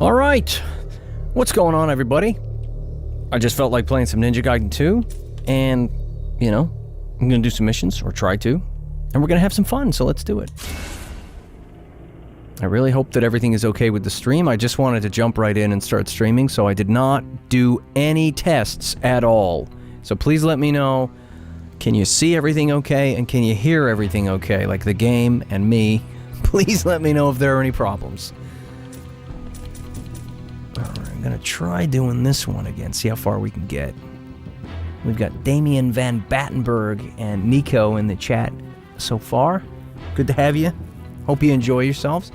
Alright, what's going on, everybody? I just felt like playing some Ninja Gaiden 2, and, you know, I'm gonna do some missions, or try to, and we're gonna have some fun, so let's do it. I really hope that everything is okay with the stream. I just wanted to jump right in and start streaming, so I did not do any tests at all. So please let me know, can you see everything okay, and can you hear everything okay, like the game and me? Please let me know if there are any problems. Alright, I'm gonna try doing this one again, see how far we can get. We've got Damien Van Battenberg and Nico in the chat so far. Good to have you. Hope you enjoy yourselves.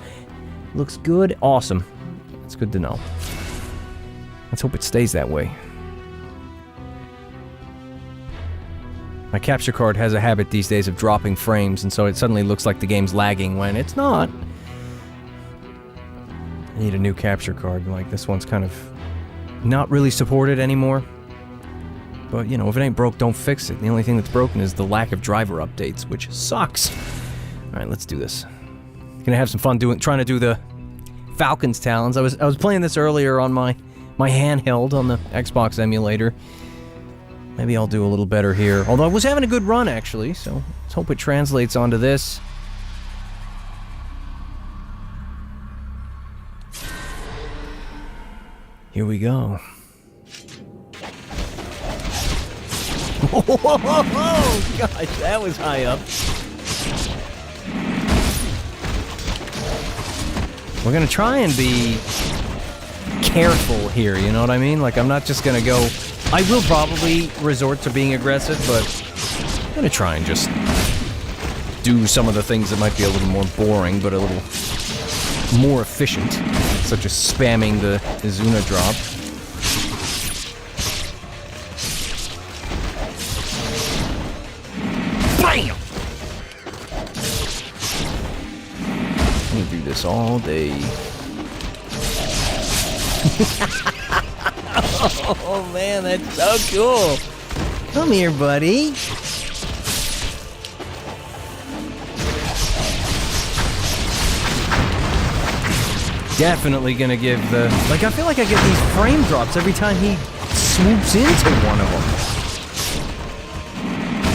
Looks good. Awesome. It's good to know. Let's hope it stays that way. My capture card has a habit these days of dropping frames, and so it suddenly looks like the game's lagging when it's not. I need a new capture card. Like, this one's kind of not really supported anymore. But, you know, if it ain't broke, don't fix it. The only thing that's broken is the lack of driver updates, which sucks. Alright, let's do this. Gonna have some fun trying to do the Falcon's Talons. I was playing this earlier on my handheld on the Xbox emulator. Maybe I'll do a little better here. Although I was having a good run, actually, so let's hope it translates onto this. Here we go. Oh, gosh, that was high up. We're gonna try and be careful here, you know what I mean? Like, I'm not just gonna go... I will probably resort to being aggressive, but I'm gonna try and just do some of the things that might be a little more boring, but a little more efficient, such as spamming the Izuna drop. Bam! I'm gonna do this all day. Oh man, that's so cool! Come here, buddy! Definitely gonna give the... Like, I feel like I get these frame drops every time he swoops into one of them.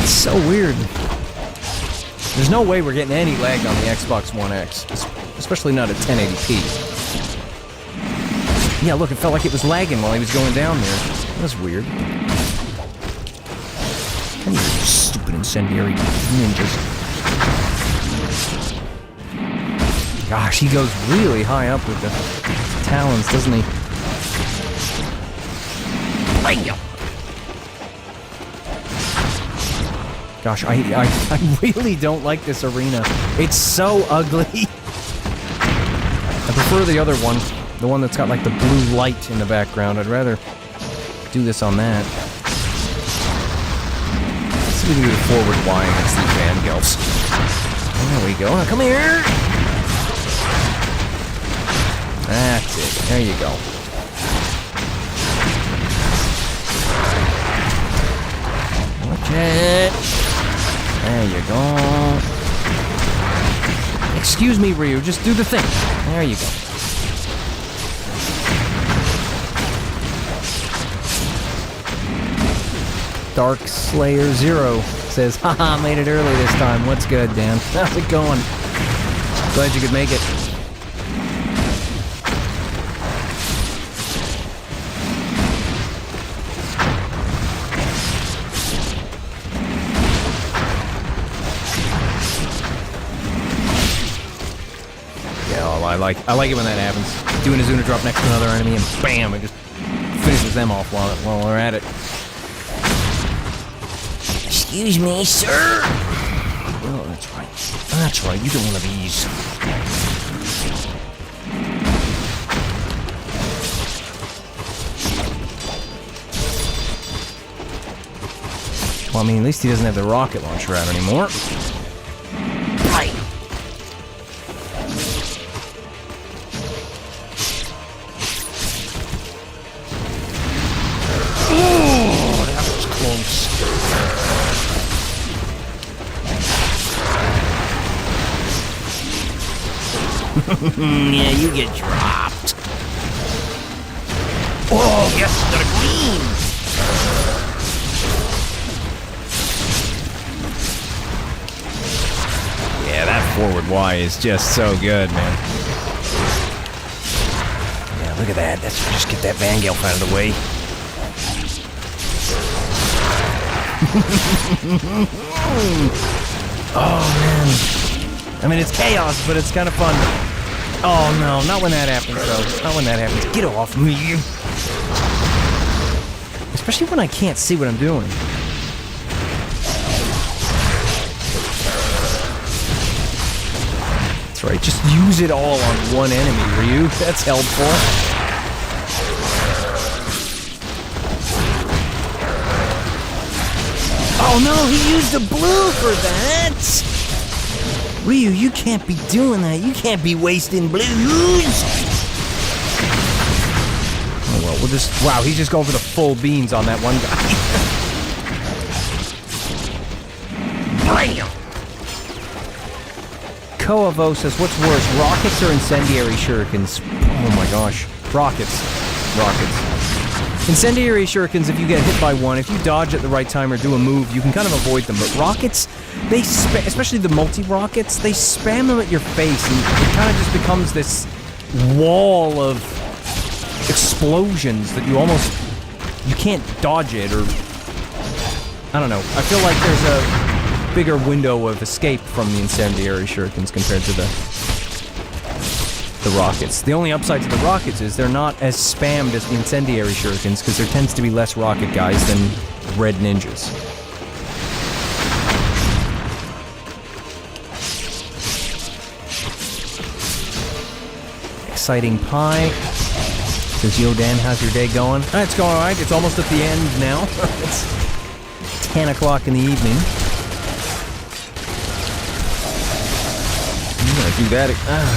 It's so weird. There's no way we're getting any lag on the Xbox One X, especially not at 1080p. Yeah, look, it felt like it was lagging while he was going down there. That was weird. Come here, you stupid incendiary ninjas. Gosh, he goes really high up with the talons, doesn't he? Bam! Gosh, I really don't like this arena. It's so ugly. I prefer the other one. The one that's got, like, the blue light in the background. I'd rather do this on that. Let's see if we can do the forward Y against these Vangelfs. There we go. Now, come here! That's it. There you go. Watch it. There you go. Excuse me, Ryu. Just do the thing. There you go. Dark Slayer 0 says, haha, made it early this time. What's good, Dan? How's it going? Glad you could make it. Yeah, I like it when that happens. Doing a Izuna drop next to another enemy and bam, it just finishes them off while they're at it. Excuse me, sir! Oh, that's right. That's right, you get one of these. Well, I mean, at least he doesn't have the rocket launcher out anymore. Right. Oh, that was close. Yeah, you get dropped. Oh, yes, got a green! Yeah, that forward Y is just so good, man. Yeah, look at that. Let's just get that Vangelf out of the way. Oh, man. I mean, it's chaos, but it's kind of fun. Oh, no, not when that happens, though. Not when that happens. Get off me. Especially when I can't see what I'm doing. That's right, just use it all on one enemy, Ryu. That's helpful. Oh no, he used the blue for that! Ryu, you can't be doing that. You can't be wasting blues! Oh well, we'll just... Wow, he's just going for the full beans on that one guy. Bam! Koavo says, what's worse, rockets or incendiary shurikens? Oh my gosh. Rockets. Incendiary shurikens, if you get hit by one, if you dodge at the right time or do a move, you can kind of avoid them. But rockets, they especially the multi-rockets, they spam them at your face, and it kind of just becomes this wall of explosions that you can't dodge it, or... I don't know. I feel like there's a bigger window of escape from the incendiary shurikens compared to the rockets. The only upside to the rockets is they're not as spammed as the incendiary shurikens, because there tends to be less rocket guys than red ninjas. Exciting pie. Says, yo, Dan, how's your day going? It's going alright. It's almost at the end now. It's 10 o'clock in the evening. I'm gonna do that.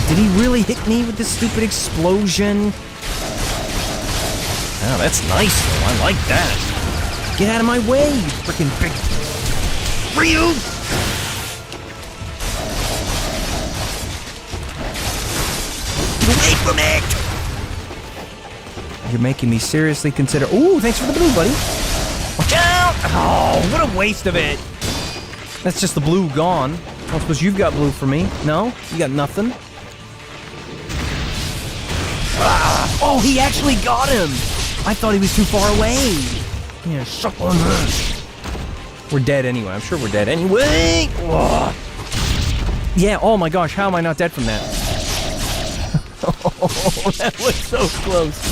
Did he really hit me with this stupid explosion? Oh, that's nice, though. I like that. Get out of my way, you freaking big... Ryu! Get away from it! You're making me seriously consider... Ooh, thanks for the blue, buddy. Watch out! Oh, what a waste of it. That's just the blue gone. I suppose you've got blue for me. No? You got nothing? Ah! Oh, he actually got him! I thought he was too far away. Yeah, suck on this. We're dead anyway. I'm sure we're dead anyway. Ugh. Yeah, oh my gosh, how am I not dead from that? Oh, that was so close.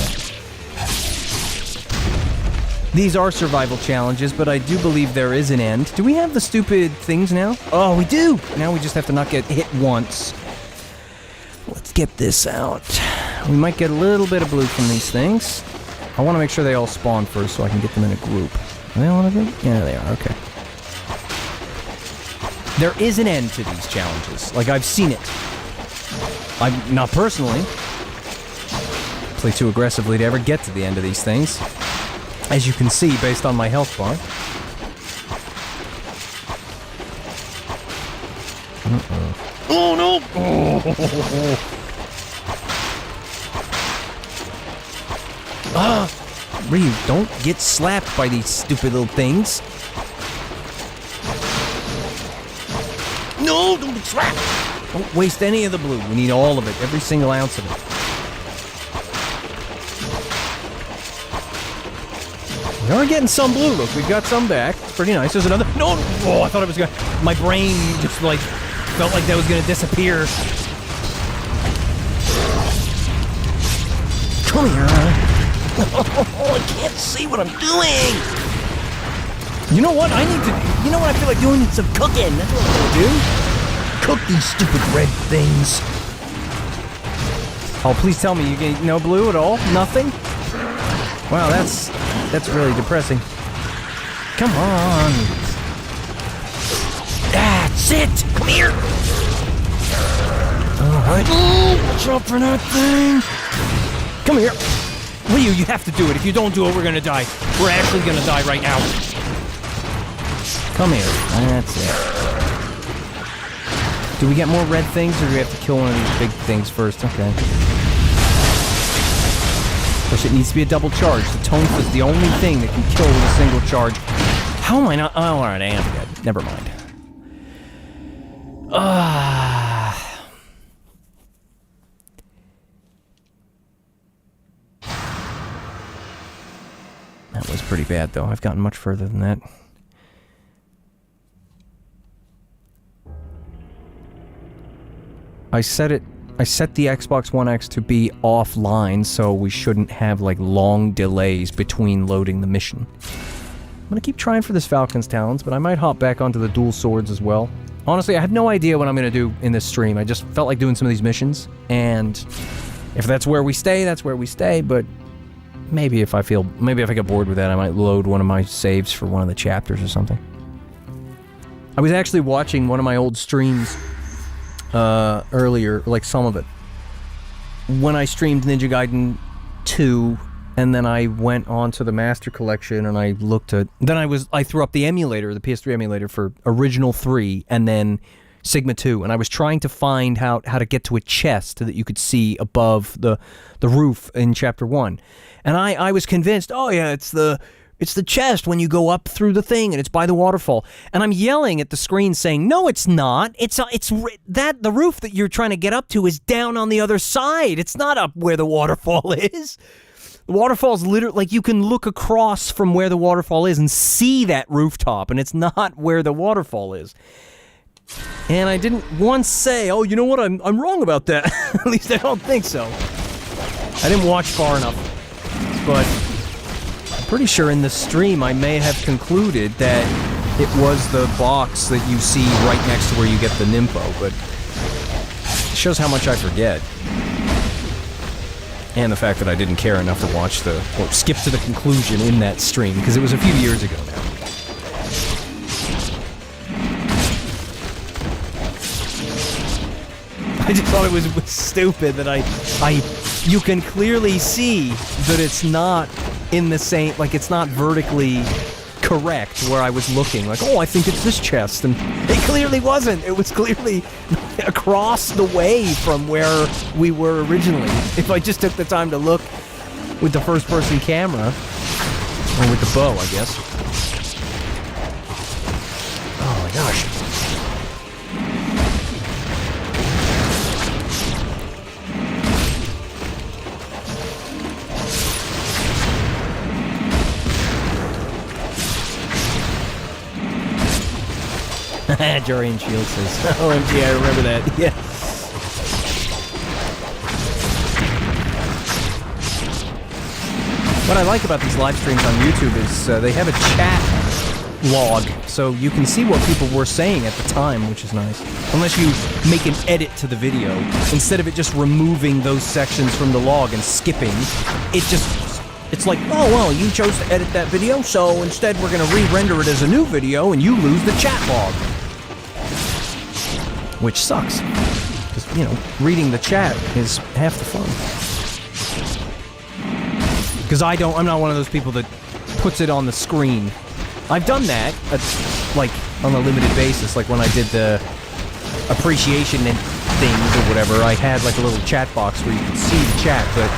These are survival challenges, but I do believe there is an end. Do we have the stupid things now? Oh, we do! Now we just have to not get hit once. Let's get this out. We might get a little bit of blue from these things. I want to make sure they all spawn first so I can get them in a group. Are they all in a group? Yeah, they are. Okay. There is an end to these challenges. Like, I've seen it. I'm not personally. Play too aggressively to ever get to the end of these things. As you can see, based on my health bar. Oh, no! Ah! Ryu, don't get slapped by these stupid little things. No, don't get slapped! Don't waste any of the blue. We need all of it, every single ounce of it. We are getting some blue. Look, we've got some back. It's pretty nice. There's another. No! Oh, I thought it was gonna. My brain just like felt like that was gonna disappear. Come here. Oh, I can't see what I'm doing. You know what? You know what I feel like doing? Some cooking. That's what I'm gonna do. Cook these stupid red things. Oh, please tell me you get no blue at all? Nothing? Wow, that's really depressing. Come on. That's it! Come here! Alright. Watch out for that thing! Come here! Ryu, you have to do it. If you don't do it, we're gonna die. We're actually gonna die right now. Come here. That's it. Do we get more red things, or do we have to kill one of these big things first? Okay. Which it needs to be a double charge. The tonfa is the only thing that can kill with a single charge. How am I not? Oh, alright, I am dead. Never mind. That was pretty bad, though. I've gotten much further than that. I set the Xbox One X to be offline, so we shouldn't have, like, long delays between loading the mission. I'm gonna keep trying for this Falcon's Talons, but I might hop back onto the dual swords as well. Honestly, I have no idea what I'm gonna do in this stream. I just felt like doing some of these missions, and if that's where we stay, that's where we stay, but maybe if I get bored with that, I might load one of my saves for one of the chapters or something. I was actually watching one of my old streams earlier, like some of it, when I streamed Ninja Gaiden 2, and then I went on to the Master Collection, and I looked at... Then I threw up the emulator, the PS3 emulator for Original 3, and then Sigma 2, and I was trying to find how to get to a chest that you could see above the roof in Chapter 1. And I was convinced, oh yeah, it's the chest when you go up through the thing, and it's by the waterfall. And I'm yelling at the screen saying, no, it's not. The roof that you're trying to get up to is down on the other side. It's not up where the waterfall is. The waterfall's literally, like, you can look across from where the waterfall is and see that rooftop, and it's not where the waterfall is. And I didn't once say, oh, you know what, I'm wrong about that. At least I don't think so. I didn't watch far enough. But I'm pretty sure in the stream I may have concluded that it was the box that you see right next to where you get the Nympho, but it shows how much I forget. And the fact that I didn't care enough to watch or skip to the conclusion in that stream, because it was a few years ago now. I just thought it was stupid that you can clearly see that it's not in the same, like, it's not vertically correct where I was looking. Like, oh, I think it's this chest, and it clearly wasn't. It was clearly across the way from where we were originally. If I just took the time to look with the first-person camera, or with the bow, I guess. Oh my gosh. Jarian Shield says, OMG, I remember that. Yeah. What I like about these live streams on YouTube is they have a chat log, so you can see what people were saying at the time, which is nice. Unless you make an edit to the video, instead of it just removing those sections from the log and skipping, it's like, oh, well, you chose to edit that video, so instead we're going to re-render it as a new video, and you lose the chat log. Which sucks. Because, you know, reading the chat is half the fun. Because I'm not one of those people that puts it on the screen. I've done that, like, on a limited basis, like when I did the appreciation and things or whatever, I had, like, a little chat box where you could see the chat, but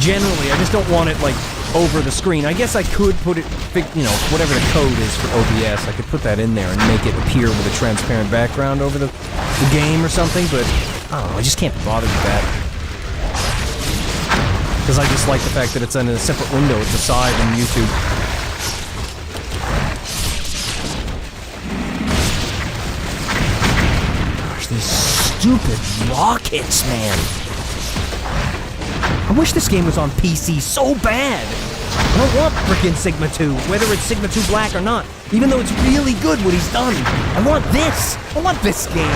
generally, I just don't want it, like, over the screen. I guess I could put it, you know, whatever the code is for OBS, I could put that in there and make it appear with a transparent background over the game or something, but I don't know, I just can't be bothered with that. Because I just like the fact that it's in a separate window at the side on YouTube. Gosh, these stupid rockets, man. I wish this game was on PC so bad. I don't want frickin' Sigma 2, whether it's Sigma 2 Black or not. Even though it's really good what he's done. I want this. I want this game.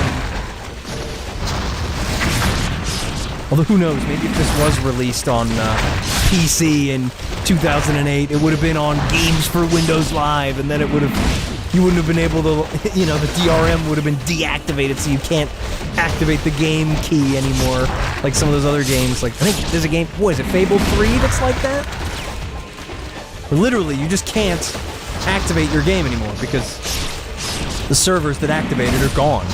Although who knows, maybe if this was released on PC in 2008, it would have been on Games for Windows Live, and then it would have, you wouldn't have been able to, you know, the DRM would have been deactivated, so you can't activate the game key anymore, like some of those other games. Like, I think there's a game, what is it, Fable 3 that's like that? Where literally, you just can't activate your game anymore, because the servers that activate it are gone.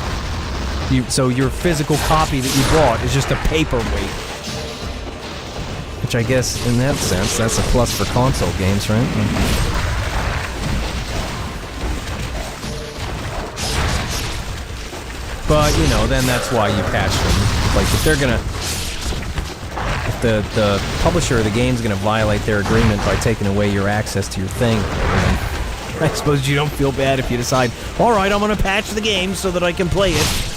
So your physical copy that you bought is just a paperweight. Which I guess, in that sense, that's a plus for console games, right? But, you know, then that's why you patch them. Like, if they're gonna... If the publisher of the game's gonna violate their agreement by taking away your access to your thing, then I suppose you don't feel bad if you decide, alright, I'm gonna patch the game so that I can play it.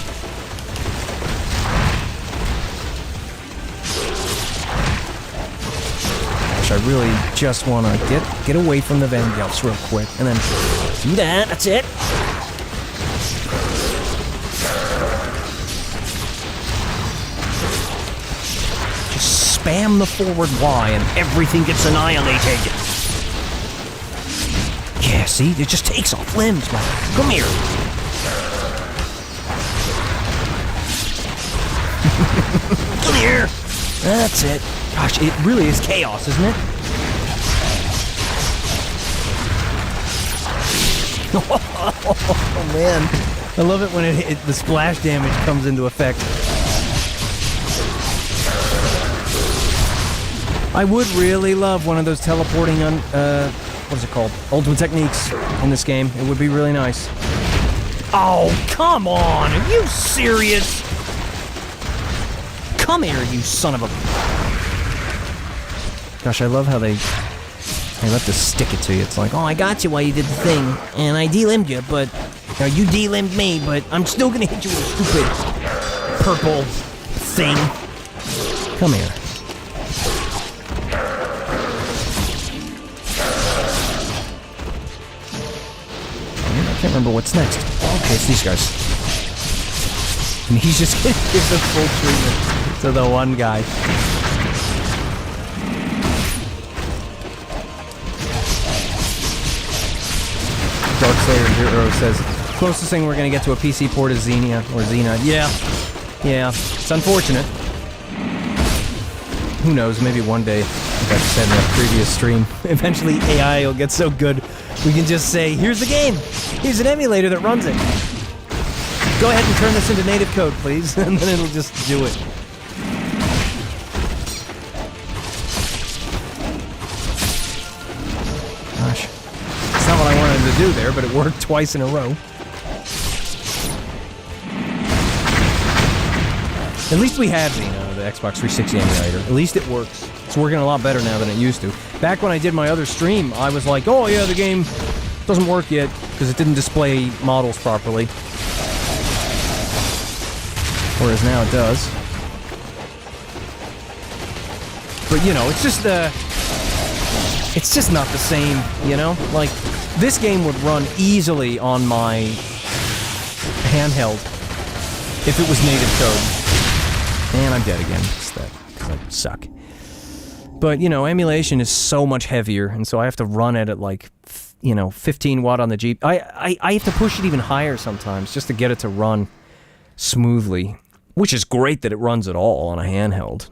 I really just want to get away from the Vangelts real quick, and then do that. That's it. Just spam the forward Y, and everything gets annihilated. Yeah, see, it just takes off limbs, man. Come here. Come here. That's it. Gosh, it really is chaos, isn't it? Oh man, I love it when the splash damage comes into effect. I would really love one of those teleporting what is it called? Ultimate techniques in this game. It would be really nice. Oh, come on! Are you serious? Come here, you son of a... Gosh, I love how they love to stick it to you. It's like, oh, I got you while you did the thing, and I de-limbed you, but... Now, you de-limbed me, but I'm still gonna hit you with a stupid purple thing. Come here. I can't remember what's next. Okay, it's these guys. And he's just gonna give the full treatment to the one guy. Dark Slayer Hero says, closest thing we're gonna get to a PC port is Xenia, or Xena. Yeah, it's unfortunate. Who knows, maybe one day, like I said in that previous stream, eventually AI will get so good, we can just say, here's the game! Here's an emulator that runs it! Go ahead and turn this into native code, please, and then it'll just do it. Gosh. It's not what I wanted to do there, but it worked twice in a row. At least we have the Xbox 360 emulator. At least it works. It's working a lot better now than it used to. Back when I did my other stream, I was like, oh yeah, the game doesn't work yet, because it didn't display models properly. Whereas now it does. But, you know, it's just not the same, you know? Like, this game would run easily on my handheld if it was native code. And I'm dead again, because I suck. But, you know, emulation is so much heavier, and so I have to run it at, like, you know, 15 watt on the Jeep. I have to push it even higher sometimes, just to get it to run smoothly. Which is great that it runs at all on a handheld.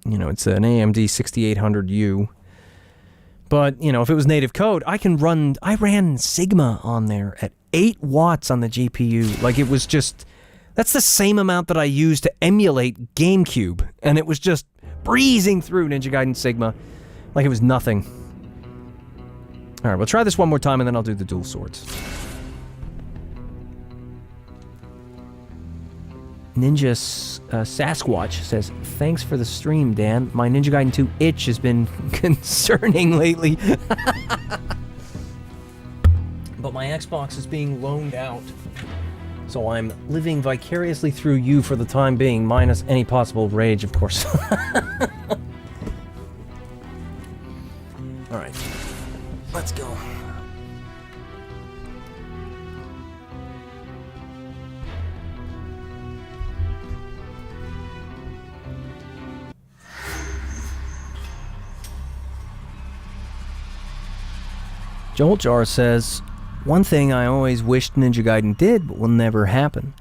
You know, it's an AMD 6800U. But, you know, if it was native code, I ran Sigma on there at 8 watts on the GPU. Like, it was just... That's the same amount that I used to emulate GameCube. And it was just breezing through Ninja Gaiden Sigma like it was nothing. Alright, we'll try this one more time and then I'll do the dual swords. Ninja Sasquatch says, thanks for the stream, Dan. My Ninja Gaiden 2 itch has been concerning lately. But my Xbox is being loaned out. So I'm living vicariously through you for the time being, minus any possible rage, of course. Alright. Let's go. Jolt Jar says, one thing I always wished Ninja Gaiden did, but will never happen,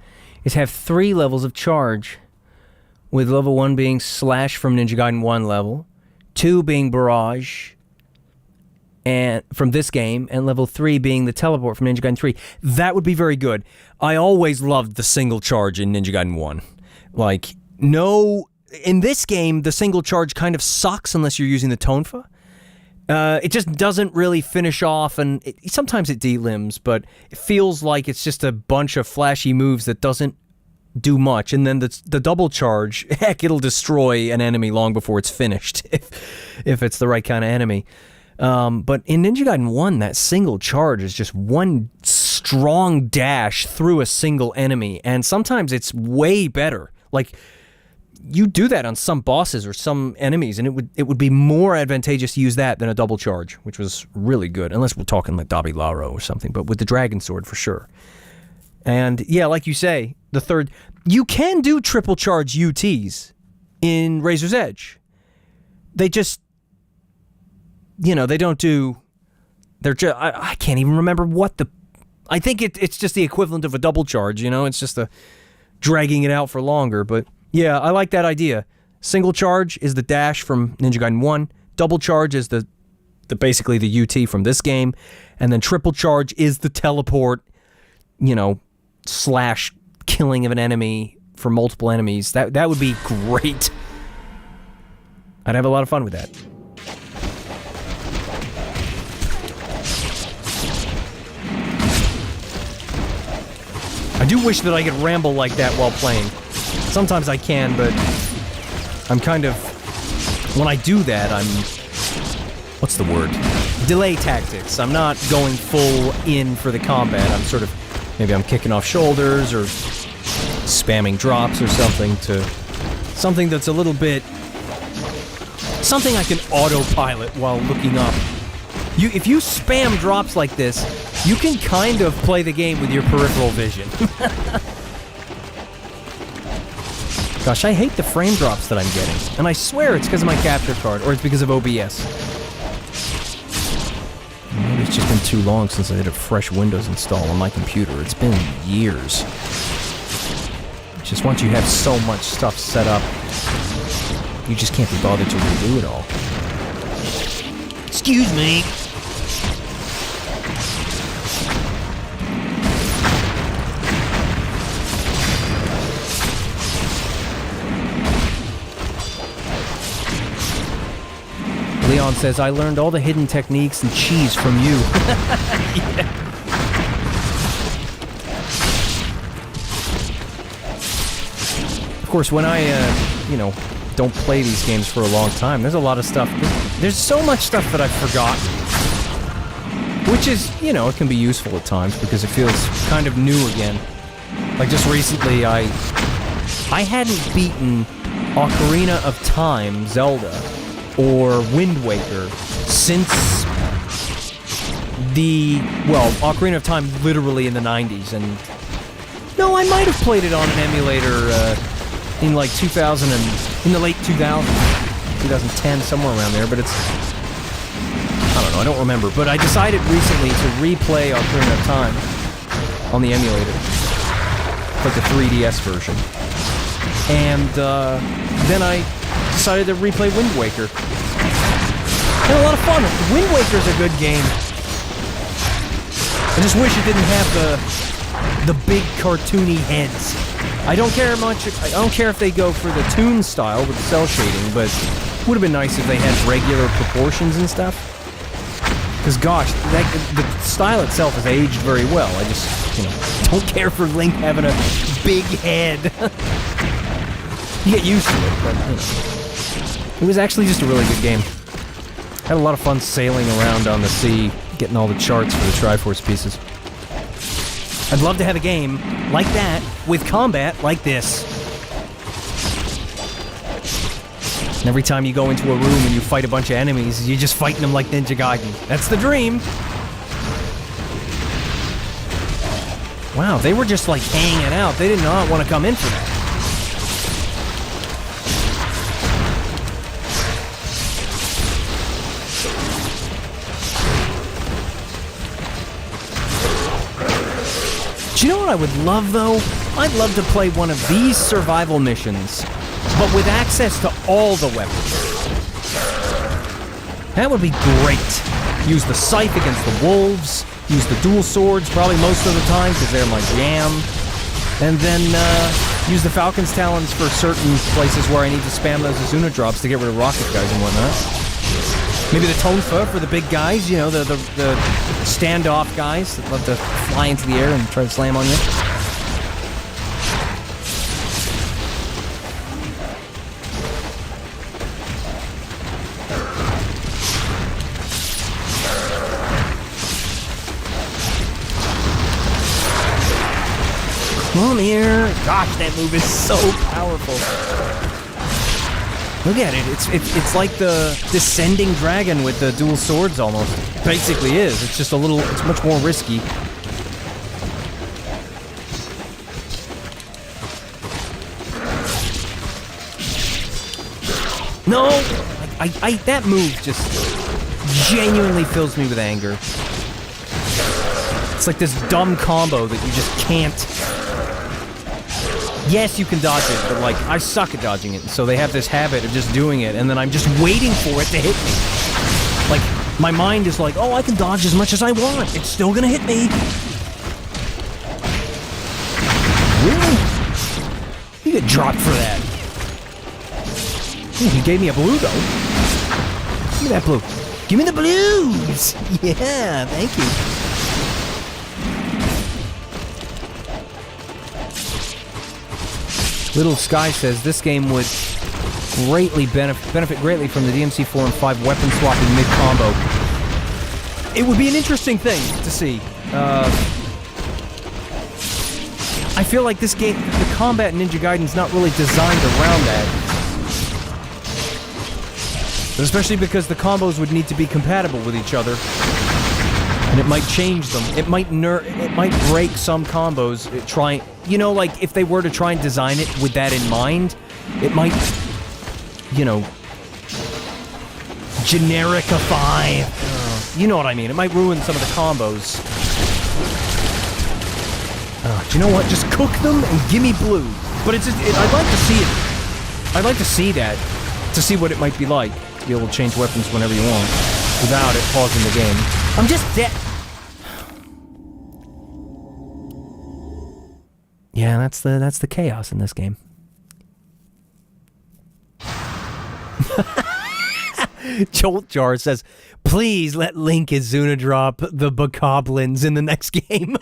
is have 3 levels of charge, with level 1 being Slash from Ninja Gaiden 1 level, 2 being Barrage and from this game, and level 3 being the teleport from Ninja Gaiden 3. That would be very good. I always loved the single charge in Ninja Gaiden 1. Like, no in this game, the single charge kind of sucks unless you're using the tonfa. It just doesn't really finish off, and sometimes it delimbs, but it feels like it's just a bunch of flashy moves that doesn't do much. And then the double charge, heck, it'll destroy an enemy long before it's finished, if it's the right kind of enemy. But in Ninja Gaiden 1, that single charge is just one strong dash through a single enemy, and sometimes it's way better. Like, you do that on some bosses or some enemies, and it would be more advantageous to use that than a double charge, which was really good, unless we're talking like Dabi Laro or something, but with the Dragon Sword for sure. And yeah, like you say, the third, you can do triple charge UTs in Razor's Edge. They just, you know, they don't do, they're just, I can't even remember what I think it's just the equivalent of a double charge, you know, it's just dragging it out for longer, but yeah, I like that idea. Single charge is the dash from Ninja Gaiden 1. Double charge is the basically the UT from this game. And then triple charge is the teleport, you know, / killing of an enemy for multiple enemies. That would be great. I'd have a lot of fun with that. I do wish that I could ramble like that while playing. Sometimes I can, but I'm kind of... When I do that, I'm... What's the word? Delay tactics. I'm not going full in for the combat. I'm sort of... Maybe I'm kicking off shoulders, or spamming drops or something to... Something that's a little bit... Something I can autopilot while looking up. If you spam drops like this, you can kind of play the game with your peripheral vision. Gosh, I hate the frame drops that I'm getting. And I swear it's because of my capture card, or it's because of OBS. Maybe it's just been too long since I did a fresh Windows install on my computer. It's been years. Just once you have so much stuff set up, you just can't be bothered to redo it all. Excuse me. Leon says, I learned all the hidden techniques and cheese from you. Yeah. Of course, when I, you know, don't play these games for a long time, there's a lot of stuff. There's so much stuff that I've forgotten. Which is, you know, it can be useful at times because it feels kind of new again. Like just recently, I hadn't beaten Ocarina of Time, Zelda, or Wind Waker since Ocarina of Time literally in the 90s, and no, I might have played it on an emulator in like 2000 and in the late 2000s, 2010, somewhere around there, but it's, I don't know, I don't remember, but I decided recently to replay Ocarina of Time on the emulator, like the 3DS version, and then I decided to replay Wind Waker. Had a lot of fun. Wind Waker's a good game. I just wish it didn't have the big cartoony heads. I don't care much. I don't care if they go for the toon style with the cell shading, but it would have been nice if they had regular proportions and stuff. Because gosh, the style itself has aged very well. I just, you know, don't care for Link having a big head. You get used to it, but you know. It was actually just a really good game. Had a lot of fun sailing around on the sea, getting all the charts for the Triforce pieces. I'd love to have a game like that, with combat like this. And every time you go into a room and you fight a bunch of enemies, you're just fighting them like Ninja Gaiden. That's the dream! Wow, they were just like hanging out. They did not want to come in for that. Do you know what I would love, though? I'd love to play one of these survival missions, but with access to all the weapons. That would be great. Use the scythe against the wolves, use the dual swords probably most of the time, because they're my jam. And then, use the Falcon's Talons for certain places where I need to spam those Azuna drops to get rid of rocket guys and whatnot. Maybe the Tonfa for the big guys, you know, the standoff guys that love to fly into the air and try to slam on you. Come here. Gosh, that move is so powerful. Look at it. It's like the descending dragon with the dual swords almost. Basically is. It's just a little, it's much more risky. No! That move just genuinely fills me with anger. It's like this dumb combo that you just can't. Yes, you can dodge it, but like, I suck at dodging it, so they have this habit of just doing it, and then I'm just waiting for it to hit me. Like, my mind is like, oh, I can dodge as much as I want. It's still gonna hit me. Really? You get dropped for that. Ooh, he gave me a blue, though. Give me that blue. Give me the blues! Yeah, thank you. Little Sky says this game would greatly benefit greatly from the DMC 4 and 5 weapon swapping mid-combo. It would be an interesting thing to see. I feel like this game, the combat in Ninja Gaiden's not really designed around that. Especially because the combos would need to be compatible with each other. And it might change them. It might break some combos. You know, like, if they were to try and design it with that in mind, it might, you know, genericify. You know what I mean? It might ruin some of the combos. Do you know what? Just cook them and give me blue. But I'd like to see it. I'd like to see that. To see what it might be like. To be able to change weapons whenever you want. Without it pausing the game. I'm just dead. Yeah, that's the chaos in this game. Jolt Jar says, please let Link Azuna drop the Bokoblins in the next game.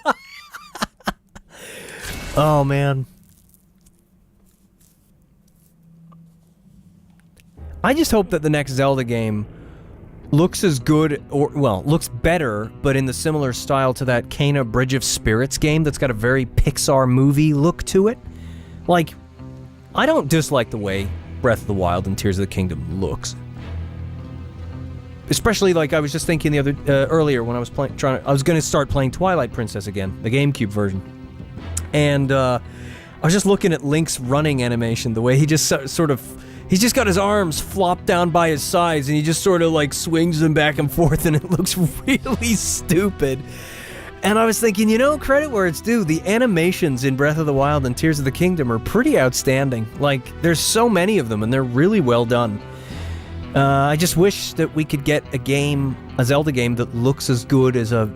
Oh, man. I just hope that the next Zelda game looks as good, or, well, looks better, but in the similar style to that Kena Bridge of Spirits game that's got a very Pixar movie look to it. Like, I don't dislike the way Breath of the Wild and Tears of the Kingdom looks. Especially, like, I was just thinking the other, earlier when I was I was gonna start playing Twilight Princess again, the GameCube version. And, I was just looking at Link's running animation, the way he just sort of... He's just got his arms flopped down by his sides, and he just sort of, like, swings them back and forth, and it looks really stupid. And I was thinking, you know, credit where it's due, the animations in Breath of the Wild and Tears of the Kingdom are pretty outstanding. Like, there's so many of them, and they're really well done. I just wish that we could get a Zelda game that looks as good as a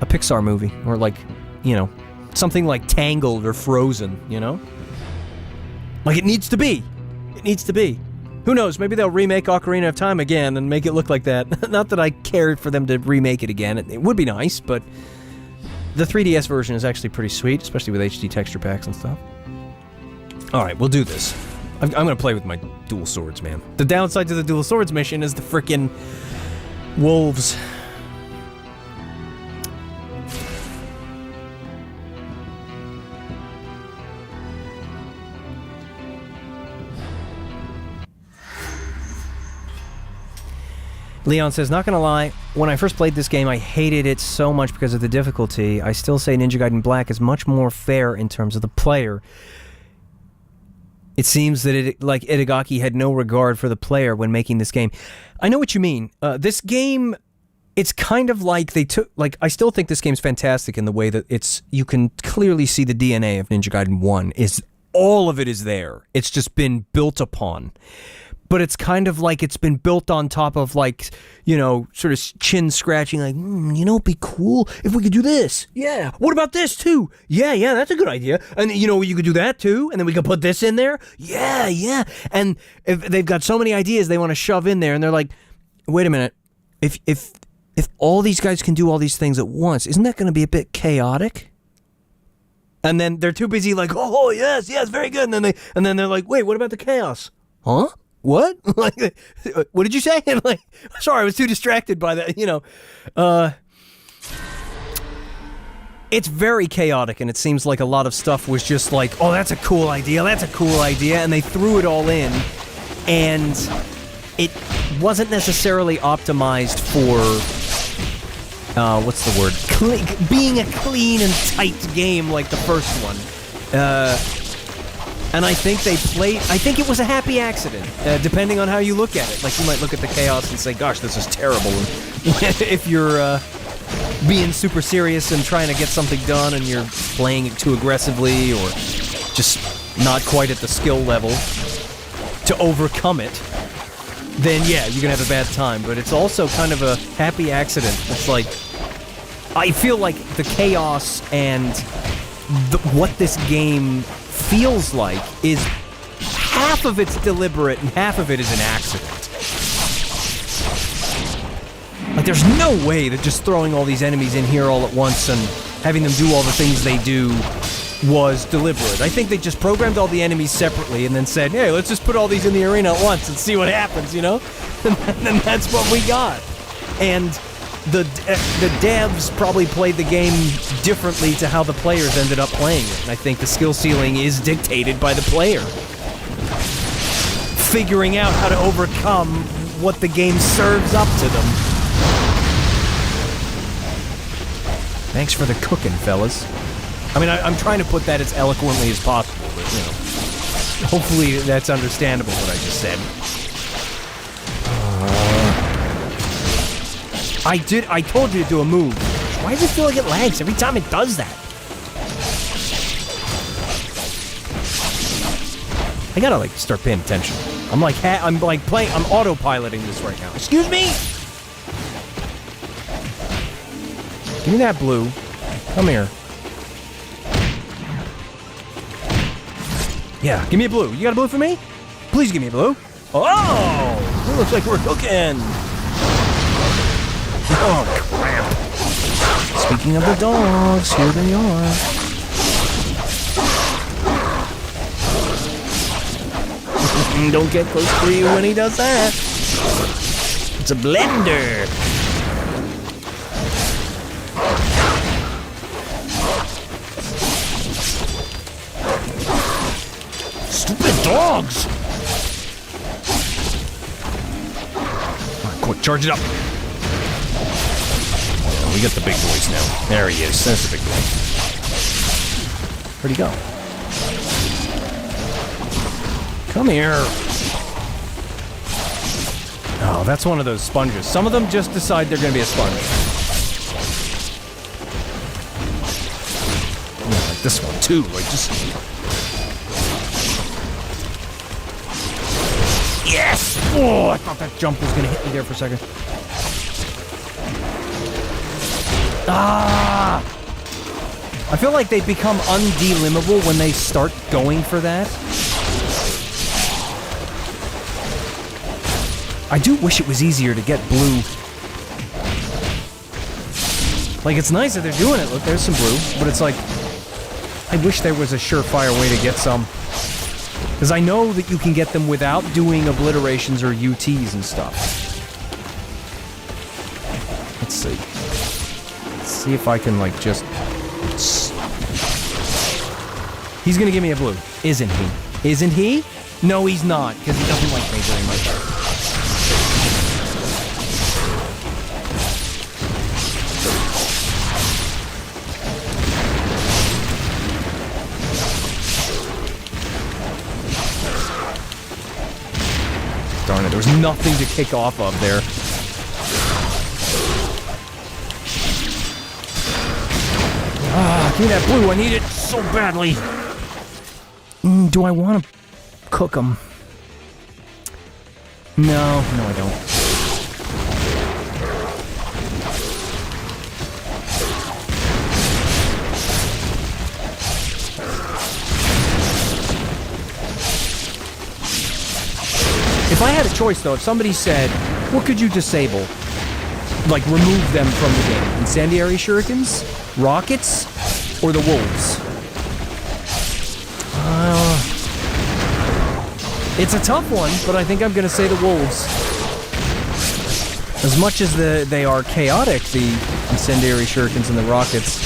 Pixar movie, or like, you know, something like Tangled or Frozen, you know? Like, it needs to be. It needs to be. Who knows, maybe they'll remake Ocarina of Time again and make it look like that. Not that I cared for them to remake it again. It would be nice, but the 3DS version is actually pretty sweet, especially with HD texture packs and stuff. Alright, we'll do this. I'm gonna play with my dual swords, man. The downside to the dual swords mission is the frickin' wolves. Leon says, not gonna lie, when I first played this game, I hated it so much because of the difficulty. I still say Ninja Gaiden Black is much more fair in terms of the player. It seems that Itagaki had no regard for the player when making this game. I know what you mean. This game, it's kind of like they took... Like, I still think this game's fantastic in the way that it's... You can clearly see the DNA of Ninja Gaiden 1. All of it is there. It's just been built upon. but it's kind of like it's been built on top of like, you know, sort of chin scratching, like, you know, it'd be cool if we could do this. Yeah. What about this too? Yeah, that's a good idea. And you know, you could do that too, and then we could put this in there. Yeah. And if they've got so many ideas they want to shove in there, and they're like, wait a minute, if all these guys can do all these things at once, isn't that going to be a bit chaotic? And then they're too busy like, oh yes, very good. And then they're like, wait, what about the chaos? Huh? What? Like, what did you say? And like, sorry, I was too distracted by that. You know, it's very chaotic, and it seems like a lot of stuff was just like, oh, that's a cool idea, and they threw it all in, and it wasn't necessarily optimized for. What's the word? Being a clean and tight game like the first one. And I think I think it was a happy accident, depending on how you look at it. Like, you might look at the chaos and say, gosh, this is terrible. And if you're being super serious and trying to get something done and you're playing it too aggressively or just not quite at the skill level to overcome it, then yeah, you're gonna have a bad time. But it's also kind of a happy accident. It's like, I feel like the chaos and what this game feels like is half of it's deliberate and half of it is an accident. Like, there's no way that just throwing all these enemies in here all at once and having them do all the things they do was deliberate. I think they just programmed all the enemies separately and then said, hey, let's just put all these in the arena at once and see what happens, you know? And then that's what we got. And the devs probably played the game differently to how the players ended up playing it. And I think the skill ceiling is dictated by the player figuring out how to overcome what the game serves up to them. Thanks for the cooking, fellas. I mean, I'm trying to put that as eloquently as possible, but, you know, hopefully that's understandable what I just said. I told you to do a move. Why does it feel like it lags every time it does that? I gotta, like, start paying attention. I'm like playing, I'm autopiloting this right now. Excuse me? Give me that blue. Come here. Yeah, give me a blue. You got a blue for me? Please give me a blue. Oh! It looks like we're cooking. Oh, crap. Speaking of the dogs, here they are. Don't get close to you when he does that. It's a blender. Stupid dogs! Come on, quick, charge it up. We get the big boys now. There he is. There's the big boy. Where'd he go? Come here. Oh, that's one of those sponges. Some of them just decide they're going to be a sponge. Yeah, like this one, too. Like, just... Yes! Oh, I thought that jump was going to hit me there for a second. Ah! I feel like they become undelimbable when they start going for that. I do wish it was easier to get blue. Like, it's nice that they're doing it. Look, there's some blue. But it's like, I wish there was a surefire way to get some. Because I know that you can get them without doing obliterations or UTs and stuff. Let's see. See if I can, like, just... He's gonna give me a blue, isn't he? Isn't he? No, he's not, because he doesn't like me very much. Darn it, there was nothing to kick off of there. Ah, give me that blue. I need it so badly. Do I want to cook them? No, I don't. If I had a choice, though, if somebody said, what could you disable? Like, remove them from the game. Incendiary shurikens? Rockets? Or the wolves? It's a tough one, but I think I'm going to say the wolves. As much as they are chaotic, the incendiary shurikens and the rockets,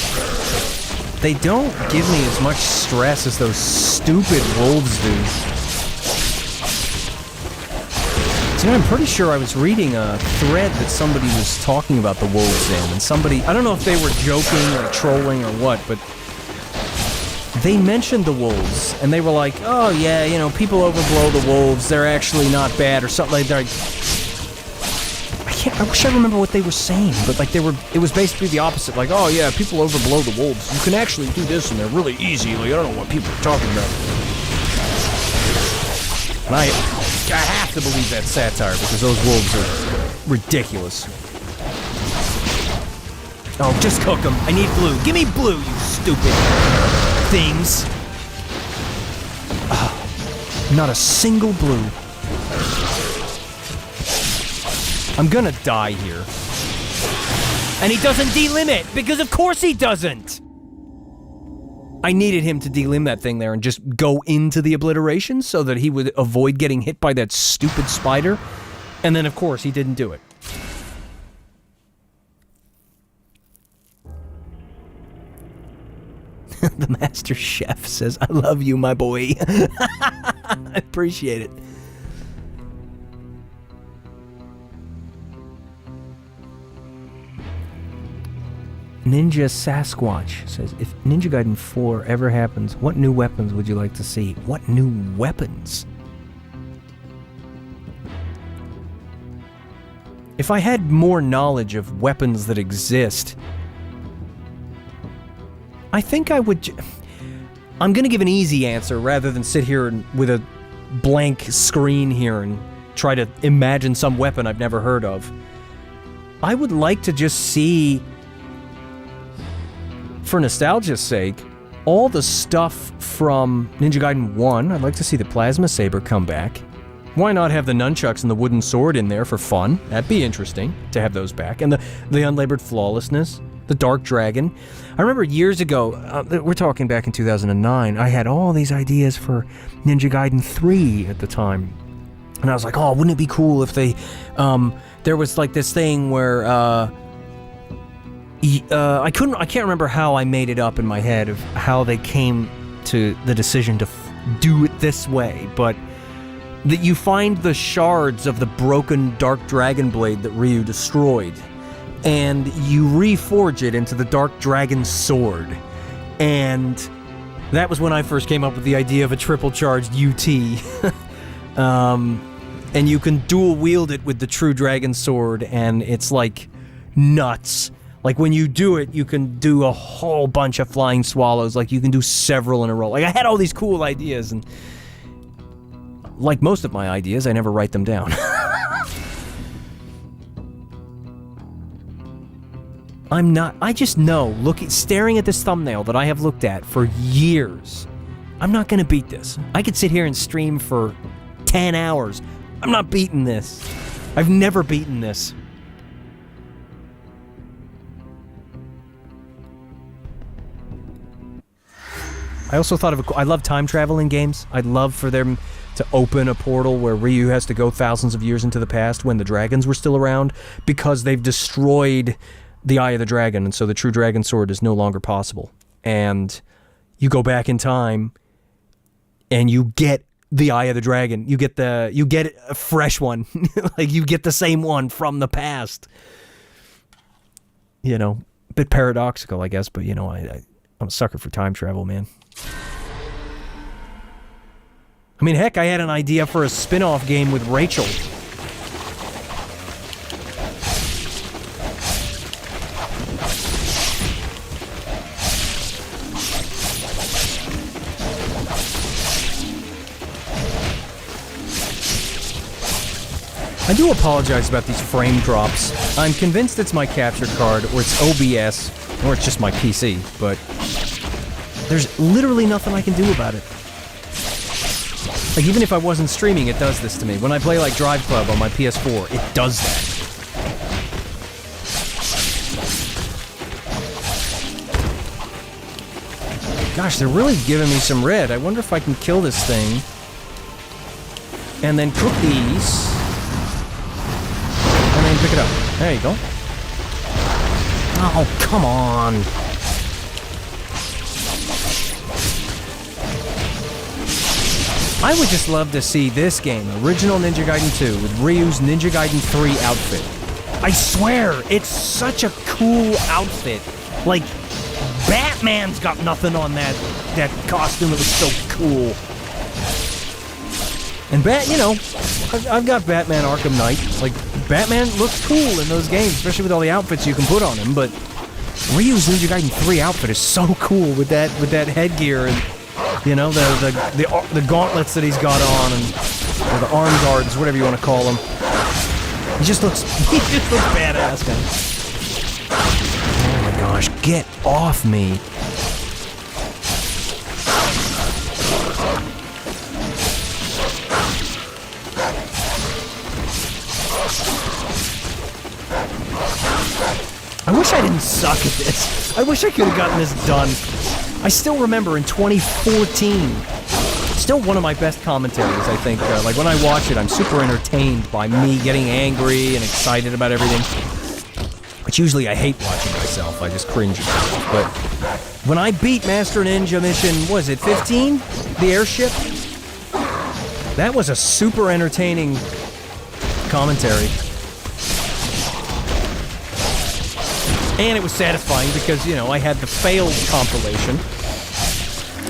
they don't give me as much stress as those stupid wolves do. So, I'm pretty sure I was reading a thread that somebody was talking about the wolves in, and somebody, I don't know if they were joking or trolling or what, but they mentioned the wolves, and they were like, oh yeah, you know, people overblow the wolves, they're actually not bad, or something like that. I wish I remember what they were saying, but like it was basically the opposite, like, oh yeah, people overblow the wolves, you can actually do this and they're really easy, like, I don't know what people are talking about. And I have to believe that's satire, because those wolves are ridiculous. Oh, just cook them, I need blue, give me blue, you stupid things. Oh, not a single blue. I'm gonna die here. And he doesn't delimit, because of course he doesn't! I needed him to delim that thing there and just go into the obliteration so that he would avoid getting hit by that stupid spider. And then, of course, he didn't do it. The Master Chef says, I love you, my boy. I appreciate it. Ninja Sasquatch says, if Ninja Gaiden 4 ever happens, what new weapons would you like to see? What new weapons? If I had more knowledge of weapons that exist, I think I would... I'm gonna give an easy answer rather than sit here with a blank screen here and try to imagine some weapon I've never heard of. I would like to just see, for nostalgia's sake, all the stuff from Ninja Gaiden 1. I'd like to see the Plasma Saber come back. Why not have the nunchucks and the wooden sword in there for fun? That'd be interesting to have those back. And the Unlabored Flawlessness, the Dark Dragon. I remember years ago, we're talking back in 2009, I had all these ideas for Ninja Gaiden 3 at the time. And I was like, oh, wouldn't it be cool if they, there was like this thing where, I can't remember how I made it up in my head of how they came to the decision to do it this way, but that you find the shards of the broken Dark Dragon Blade that Ryu destroyed, and you reforge it into the Dark Dragon Sword. And that was when I first came up with the idea of a triple-charged UT. And you can dual-wield it with the True Dragon Sword, and it's like nuts. Like, when you do it, you can do a whole bunch of flying swallows. Like, you can do several in a row. Like, I had all these cool ideas, and like most of my ideas, I never write them down. I just know, staring at this thumbnail that I have looked at for years, I'm not gonna beat this. I could sit here and stream for 10 hours. I'm not beating this. I've never beaten this. I also thought of I love time travel in games. I'd love for them to open a portal where Ryu has to go thousands of years into the past when the dragons were still around, because they've destroyed the Eye of the Dragon, and so the True Dragon Sword is no longer possible. And you go back in time, and you get the Eye of the Dragon. You get a fresh one. Like, you get the same one from the past. You know, a bit paradoxical, I guess, but you know, I'm a sucker for time travel, man. I mean, heck, I had an idea for a spin-off game with Rachel. I do apologize about these frame drops. I'm convinced it's my capture card, or it's OBS, or it's just my PC, but there's literally nothing I can do about it. Like, even if I wasn't streaming, it does this to me. When I play, like, Drive Club on my PS4, it does that. Gosh, they're really giving me some red. I wonder if I can kill this thing. And then cook these. And then pick it up. There you go. Oh, come on. I would just love to see this game, original Ninja Gaiden 2, with Ryu's Ninja Gaiden 3 outfit. I swear, it's such a cool outfit. Like, Batman's got nothing on that costume. It was so cool. And you know, I've got Batman Arkham Knight. Like, Batman looks cool in those games, especially with all the outfits you can put on him, but Ryu's Ninja Gaiden 3 outfit is so cool with that headgear and, you know, the gauntlets that he's got on, and or the arm guards, whatever you want to call them. He just looks badass, man. Oh my gosh, get off me. I wish I didn't suck at this. I wish I could have gotten this done. I still remember in 2014, still one of my best commentaries, I think. Like, when I watch it, I'm super entertained by me getting angry and excited about everything. Which usually I hate watching myself. I just cringe at myself. But when I beat Master Ninja Mission, was it 15? The airship? That was a super entertaining commentary. And it was satisfying because, you know, I had the failed compilation.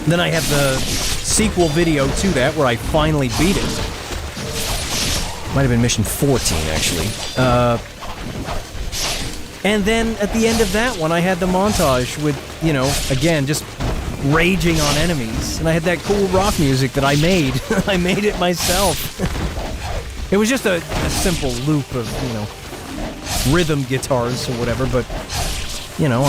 Then I had the sequel video to that where I finally beat it. Might have been mission 14, actually. And then at the end of that one, I had the montage with, you know, again, just raging on enemies. And I had that cool rock music that I made. I made it myself. It was just a simple loop of, you know, rhythm guitars or whatever, but, you know,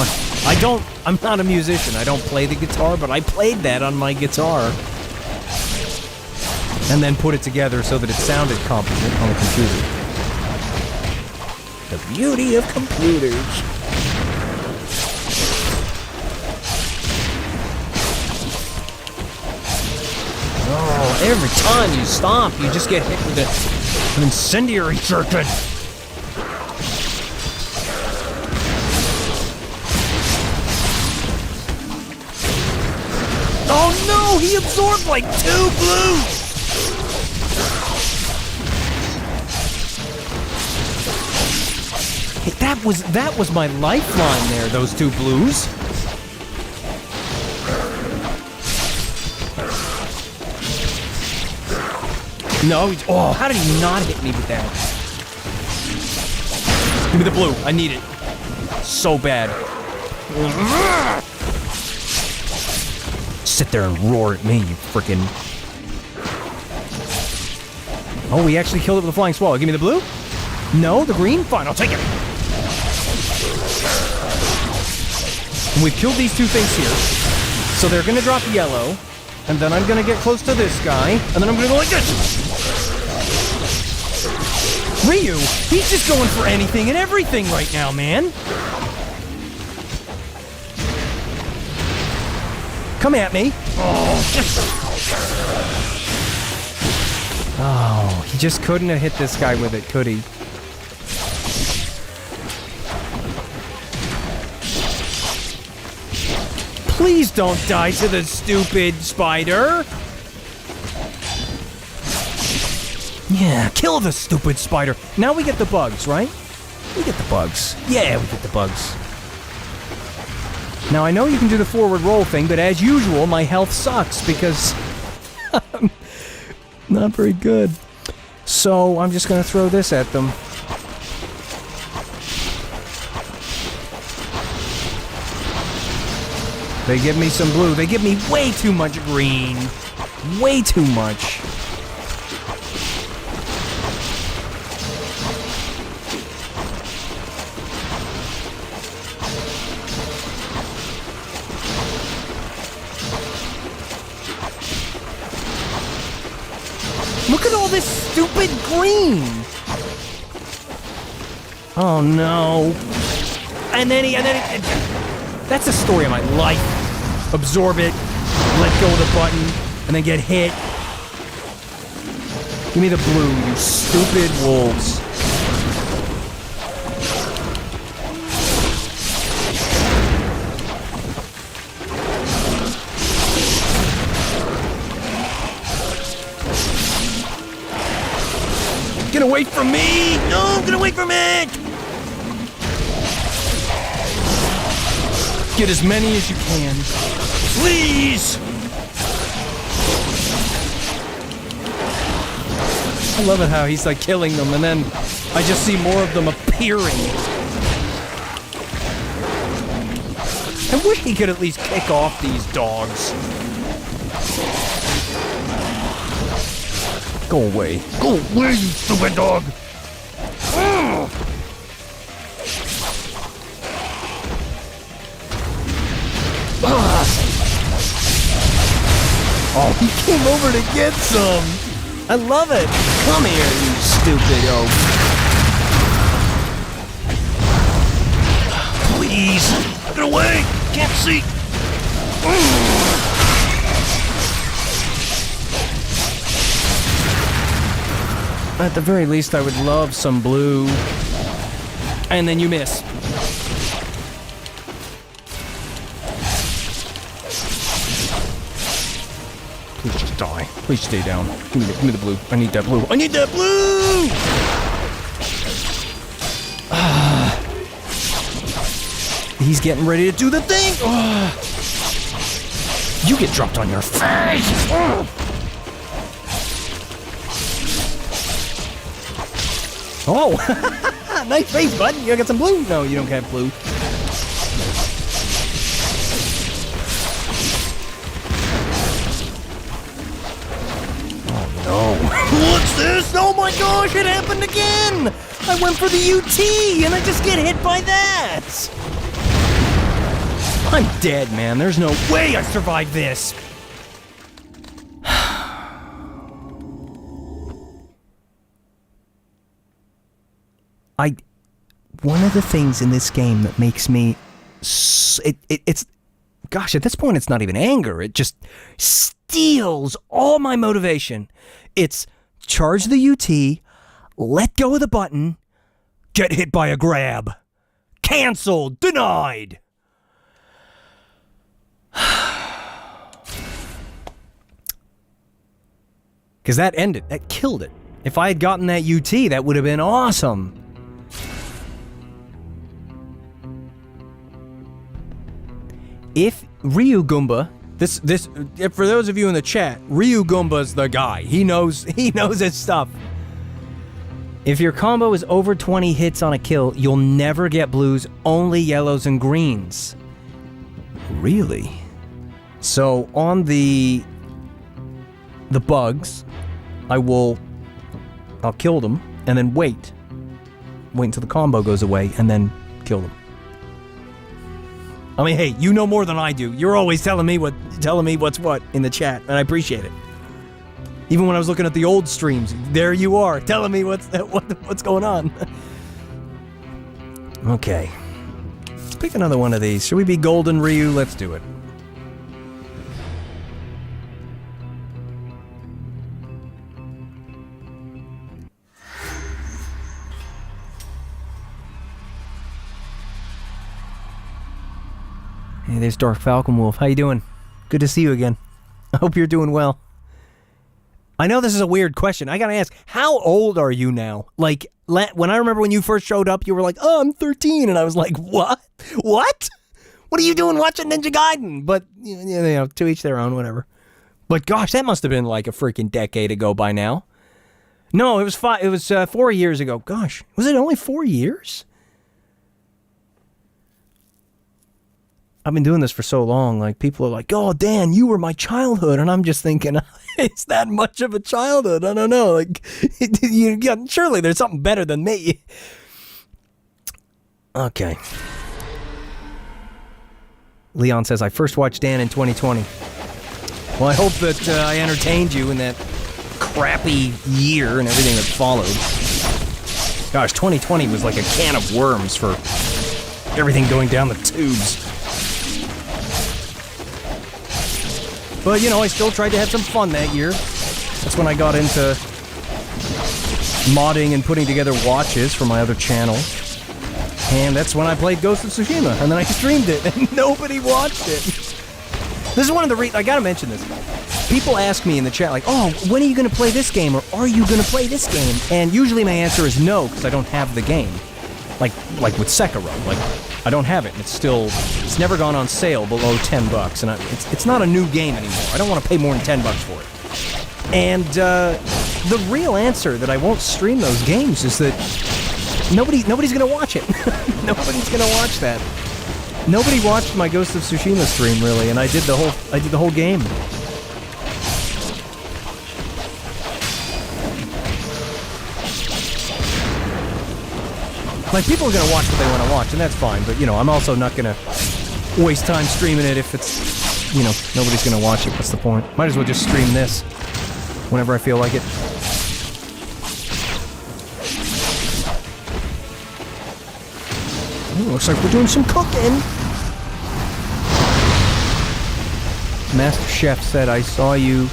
I'm not a musician. I don't play the guitar, but I played that on my guitar. And then put it together so that it sounded competent on the computer. The beauty of computers. Oh, every time you stomp, you just get hit with an incendiary circuit. Oh no, he absorbed like 2 blues! That was my lifeline there, those 2 blues. No, oh, how did he not hit me with that? Give me the blue, I need it. So bad. Sit there and roar at me, you frickin'. Oh, we actually killed it with a flying swallow. Give me the blue? No, the green? Fine, I'll take it. And we've killed these 2 things here. So they're gonna drop yellow. And then I'm gonna get close to this guy. And then I'm gonna go like this. Ryu, he's just going for anything and everything right now, man. Come at me. Oh, he just couldn't have hit this guy with it, could he? Please don't die to the stupid spider. Yeah, kill the stupid spider. Now we get the bugs, right? We get the bugs. Yeah, we get the bugs. Now, I know you can do the forward roll thing, but as usual, my health sucks because I'm not very good. So, I'm just going to throw this at them. They give me some blue. They give me way too much green. Way too much. Look at all this stupid green! Oh no. And then he... That's the story of my life. Absorb it, let go of the button, and then get hit. Give me the blue, you stupid wolves. Get away from me! No, get away from it! Get as many as you can. Please! I love it how he's like killing them and then I just see more of them appearing. I wish he could at least kick off these dogs. Go away. Go away, you stupid dog! Oh, he came over to get some! I love it! Come here, you stupid oaf! Please! Get away! Can't see! At the very least, I would love some blue. And then you miss. Please just die. Please stay down. Give me the blue. I need that blue. I need that blue! He's getting ready to do the thing! You get dropped on your face! Oh! Nice face, bud! You got some blue? No, you don't have blue. No. What's this? Oh my gosh, it happened again! I went for the UT and I just get hit by that! I'm dead, man. There's no way I survived this! One of the things in this game that makes me... It's... Gosh, at this point it's not even anger. It just steals all my motivation. It's charge the UT, let go of the button, get hit by a grab. Canceled, denied. Because that ended, that killed it. If I had gotten that UT, that would have been awesome. If Ryu Goomba, this for those of you in the chat, Ryu Goomba's the guy. He knows his stuff. If your combo is over 20 hits on a kill, you'll never get blues, only yellows and greens. Really? So on the bugs, I'll kill them and then wait until the combo goes away and then kill them. I mean, hey, you know more than I do. You're always telling me what's what in the chat, and I appreciate it. Even when I was looking at the old streams, there you are, telling me what's going on. Okay. Let's pick another one of these. Should we be Golden Ryu? Let's do it. Hey, there's Dark Falcon Wolf. How you doing? Good to see you again. I hope you're doing well. I know this is a weird question. I gotta ask, how old are you now? Like, when I remember when you first showed up, you were like, oh, I'm 13. And I was like, what? What? What are you doing watching Ninja Gaiden? But, you know, to each their own, whatever. But gosh, that must have been like a freaking decade ago by now. No, it was 4 years ago. Gosh, was it only 4 years? I've been doing this for so long, like, people are like, oh, Dan, you were my childhood, and I'm just thinking, it's that much of a childhood, I don't know, like, surely there's something better than me. Okay. Leon says, I first watched Dan in 2020. Well, I hope that I entertained you in that crappy year and everything that followed. Gosh, 2020 was like a can of worms for everything going down the tubes. But, you know, I still tried to have some fun that year. That's when I got into modding and putting together watches for my other channel. And that's when I played Ghost of Tsushima, and then I streamed it, and nobody watched it. This is one of the I gotta mention this. People ask me in the chat, like, oh, when are you gonna play this game, or are you gonna play this game? And usually my answer is no, because I don't have the game. Like with Sekiro, like, I don't have it, and it's never gone on sale below $10, and it's not a new game anymore. I don't want to pay more than $10 for it. And, the real answer that I won't stream those games is that nobody's gonna watch it. Nobody's gonna watch that. Nobody watched my Ghost of Tsushima stream, really, and I did the whole game. Like, people are gonna watch what they want to watch, and that's fine, but, you know, I'm also not gonna waste time streaming it if it's, you know, nobody's gonna watch it. What's the point? Might as well just stream this whenever I feel like it. Ooh, looks like we're doing some cooking. Master Chef said, I saw you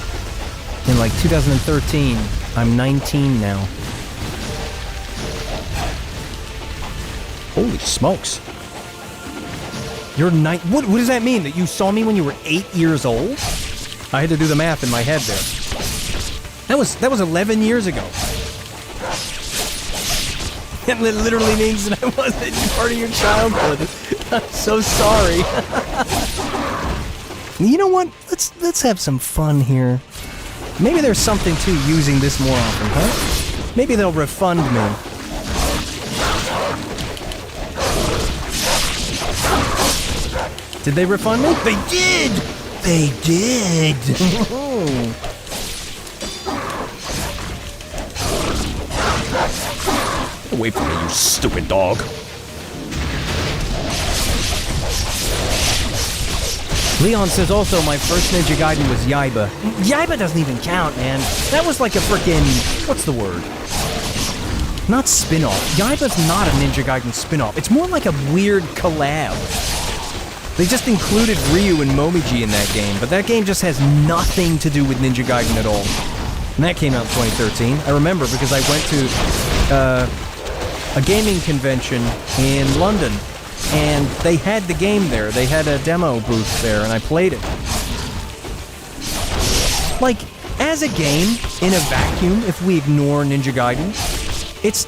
in like 2013. I'm 19 now. Holy smokes. You're what does that mean? That you saw me when you were 8 years old? I had to do the math in my head there. That was 11 years ago. It literally means that I wasn't part of your childhood. I'm so sorry. You know what? Let's have some fun here. Maybe there's something to using this more often, huh? Maybe they'll refund me. Did they refund me? They did! They did! Away from me, you stupid dog. Leon says also, my first Ninja Gaiden was Yaiba. Yaiba doesn't even count, man. That was like a frickin'... what's the word? Not spin-off. Yaiba's not a Ninja Gaiden spin-off. It's more like a weird collab. They just included Ryu and Momiji in that game, but that game just has nothing to do with Ninja Gaiden at all. And that came out in 2013. I remember because I went to a gaming convention in London, and they had the game there. They had a demo booth there, and I played it. Like, as a game, in a vacuum, if we ignore Ninja Gaiden, it's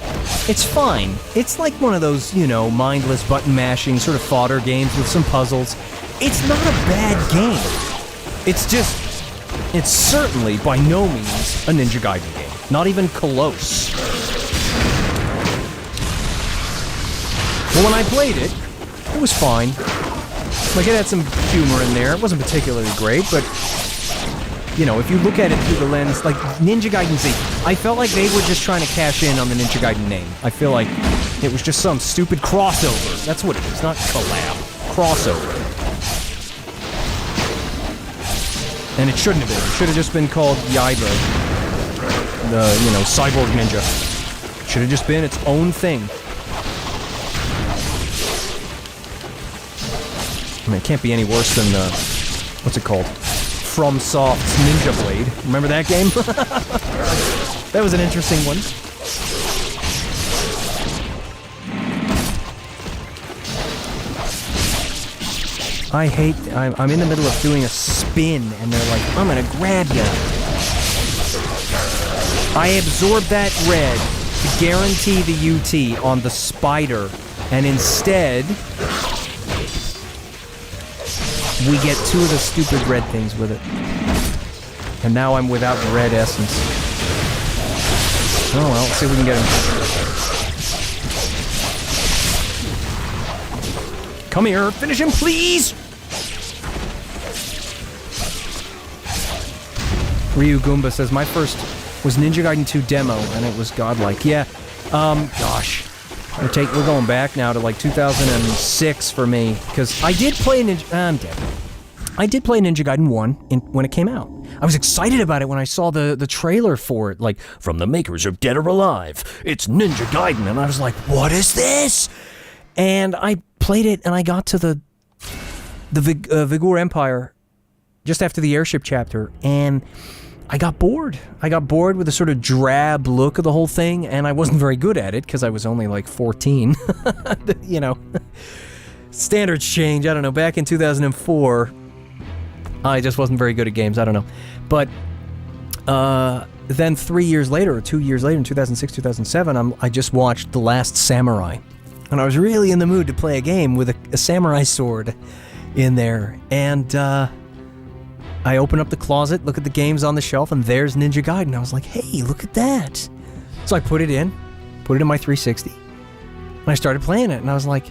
fine. It's like one of those, you know, mindless button-mashing sort of fodder games with some puzzles. It's not a bad game. It's certainly by no means a Ninja Gaiden game. Not even close. Well, when I played it, it was fine. Like, it had some humor in there. It wasn't particularly great, but, you know, if you look at it through the lens, like, Ninja Gaiden Z, I felt like they were just trying to cash in on the Ninja Gaiden name. I feel like it was just some stupid crossover. That's what it is, not collab. Crossover. And it shouldn't have been. It should have just been called Yaiba. The, you know, Cyborg Ninja. It should have just been its own thing. I mean, it can't be any worse than the... what's it called? FromSoft's Ninja Blade. Remember that game? That was an interesting one. I'm in the middle of doing a spin, and they're like, I'm gonna grab ya. I absorbed that red to guarantee the UT on the spider, and instead... we get two of the stupid red things with it. And now I'm without red essence. Oh well, let's see if we can get him. Come here, finish him, please! Ryu Goomba says, my first was Ninja Gaiden 2 demo, and it was godlike. Yeah, gosh. We're going back now to like 2006 for me, because I did play Ninja... I'm dead. I did play Ninja Gaiden 1 when it came out. I was excited about it when I saw the trailer for it, like, from the makers of Dead or Alive, it's Ninja Gaiden, and I was like, what is this? And I played it, and I got to the Vigor Empire just after the airship chapter, and I got bored. I got bored with the sort of drab look of the whole thing, and I wasn't very good at it because I was only like 14. You know, standards change. I don't know. Back in 2004, I just wasn't very good at games. I don't know. But then 3 years later, or 2 years later, in 2006, 2007, I just watched The Last Samurai. And I was really in the mood to play a game with a samurai sword in there. And I open up the closet, look at the games on the shelf, and there's Ninja Gaiden. I was like, hey, look at that. So I put it in my 360, and I started playing it, and I was like,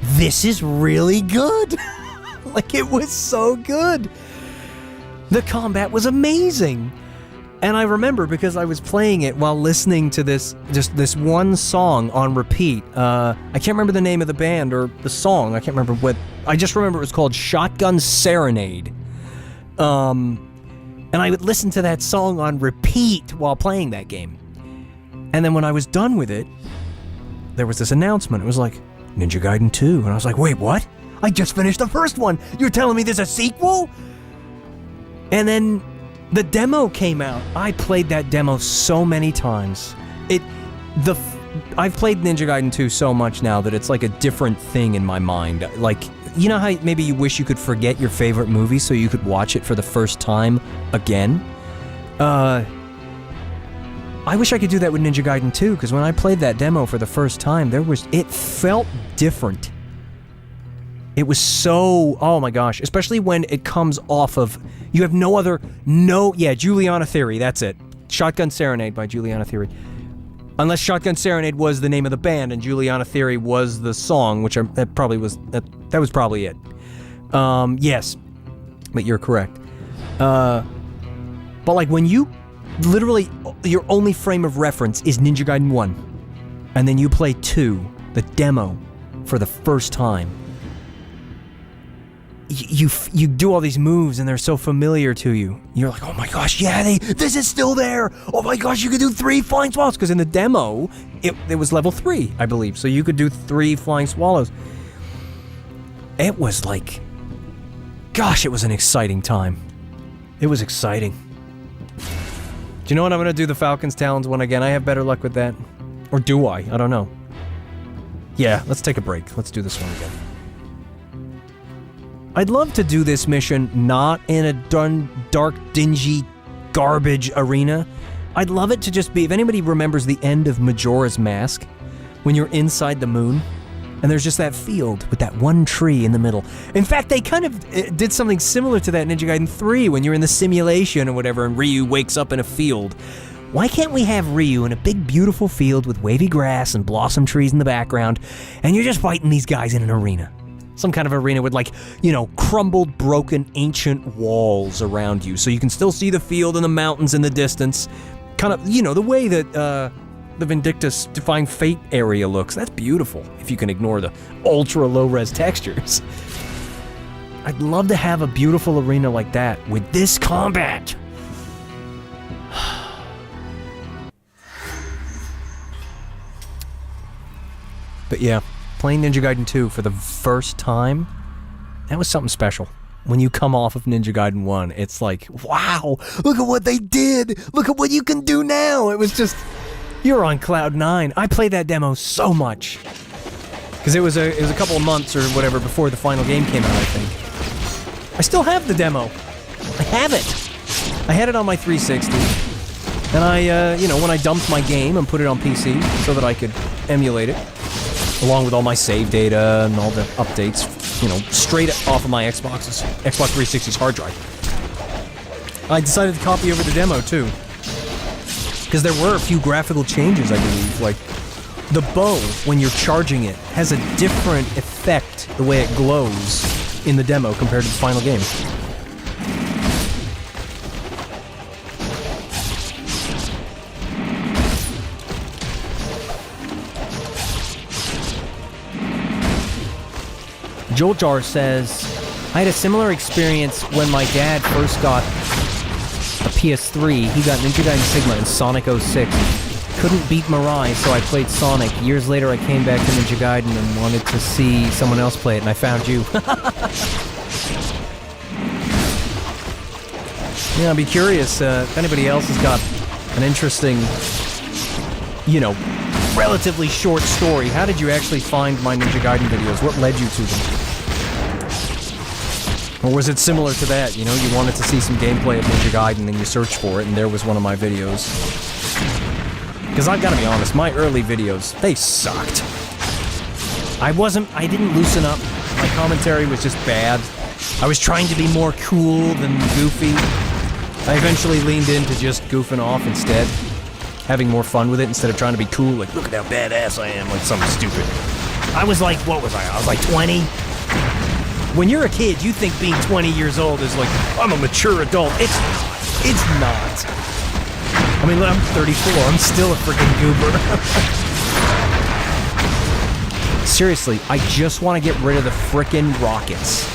this is really good. Like, it was so good. The combat was amazing. And I remember, because I was playing it while listening to this one song on repeat. I can't remember the name of the band or the song. I can't remember what. I just remember it was called Shotgun Serenade. And I would listen to that song on repeat while playing that game. And then when I was done with it, there was this announcement. It was like, Ninja Gaiden 2. And I was like, wait, what? I just finished the first one. You're telling me there's a sequel? And then the demo came out. I played that demo so many times. I've played Ninja Gaiden 2 so much now that it's like a different thing in my mind. Like, you know how maybe you wish you could forget your favorite movie so you could watch it for the first time again? I wish I could do that with Ninja Gaiden 2, because when I played that demo for the first time, it felt different. It was so, oh my gosh, especially when it comes off of, you have Juliana Theory, that's it. Shotgun Serenade by Juliana Theory. Unless Shotgun Serenade was the name of the band and Juliana Theory was the song, which that was probably it. Yes, but you're correct. But like when you literally, your only frame of reference is Ninja Gaiden 1, and then you play 2, the demo, for the first time. You do all these moves and they're so familiar to you. You're like, oh my gosh, yeah, this is still there. Oh my gosh, you could do 3 flying swallows. Because in the demo, it was level 3, I believe. So you could do 3 flying swallows. It was like, gosh, it was an exciting time. It was exciting. Do you know what? I'm going to do the Falcon's Talons one again. I have better luck with that. Or do I? I don't know. Yeah, let's take a break. Let's do this one again. I'd love to do this mission not in a dark, dingy, garbage arena. I'd love it to just be, if anybody remembers the end of Majora's Mask, when you're inside the moon, and there's just that field with that one tree in the middle. In fact, they kind of did something similar to that in Ninja Gaiden 3, when you're in the simulation or whatever, and Ryu wakes up in a field. Why can't we have Ryu in a big, beautiful field with wavy grass and blossom trees in the background, and you're just fighting these guys in an arena? Some kind of arena with, like, you know, crumbled, broken, ancient walls around you, so you can still see the field and the mountains in the distance. Kind of, you know, the way that the Vindictus Defying Fate area looks. That's beautiful, if you can ignore the ultra low-res textures. I'd love to have a beautiful arena like that with this combat. But yeah, playing Ninja Gaiden 2 for the first time, that was something special. When you come off of Ninja Gaiden 1, it's like, wow, look at what they did! Look at what you can do now! It was just, you're on cloud 9. I played that demo so much. Because it was a couple of months or whatever before the final game came out, I think. I still have the demo. I have it. I had it on my 360. And I, you know, when I dumped my game and put it on PC so that I could emulate it, along with all my save data and all the updates, you know, straight off of my Xbox 360's hard drive. I decided to copy over the demo, too. Because there were a few graphical changes, I believe. Like, the bow, when you're charging it, has a different effect, the way it glows in the demo compared to the final game. Joljar says, I had a similar experience when my dad first got PS3, he got Ninja Gaiden Sigma and Sonic 06. Couldn't beat Mirai, so I played Sonic. Years later, I came back to Ninja Gaiden and wanted to see someone else play it, and I found you. Yeah, I'd be curious if anybody else has got an interesting, you know, relatively short story. How did you actually find my Ninja Gaiden videos? What led you to them? Or was it similar to that? You know, you wanted to see some gameplay of Ninja Gaiden and you searched for it, and there was one of my videos. Because I've got to be honest, my early videos, they sucked. I didn't loosen up. My commentary was just bad. I was trying to be more cool than goofy. I eventually leaned into just goofing off instead. Having more fun with it instead of trying to be cool, like, look at how badass I am, like something stupid. I was like, what was I? I was like 20? When you're a kid, you think being 20 years old is like, I'm a mature adult. It's not. I mean, I'm 34, I'm still a freaking goober. Seriously, I just want to get rid of the frickin' rockets.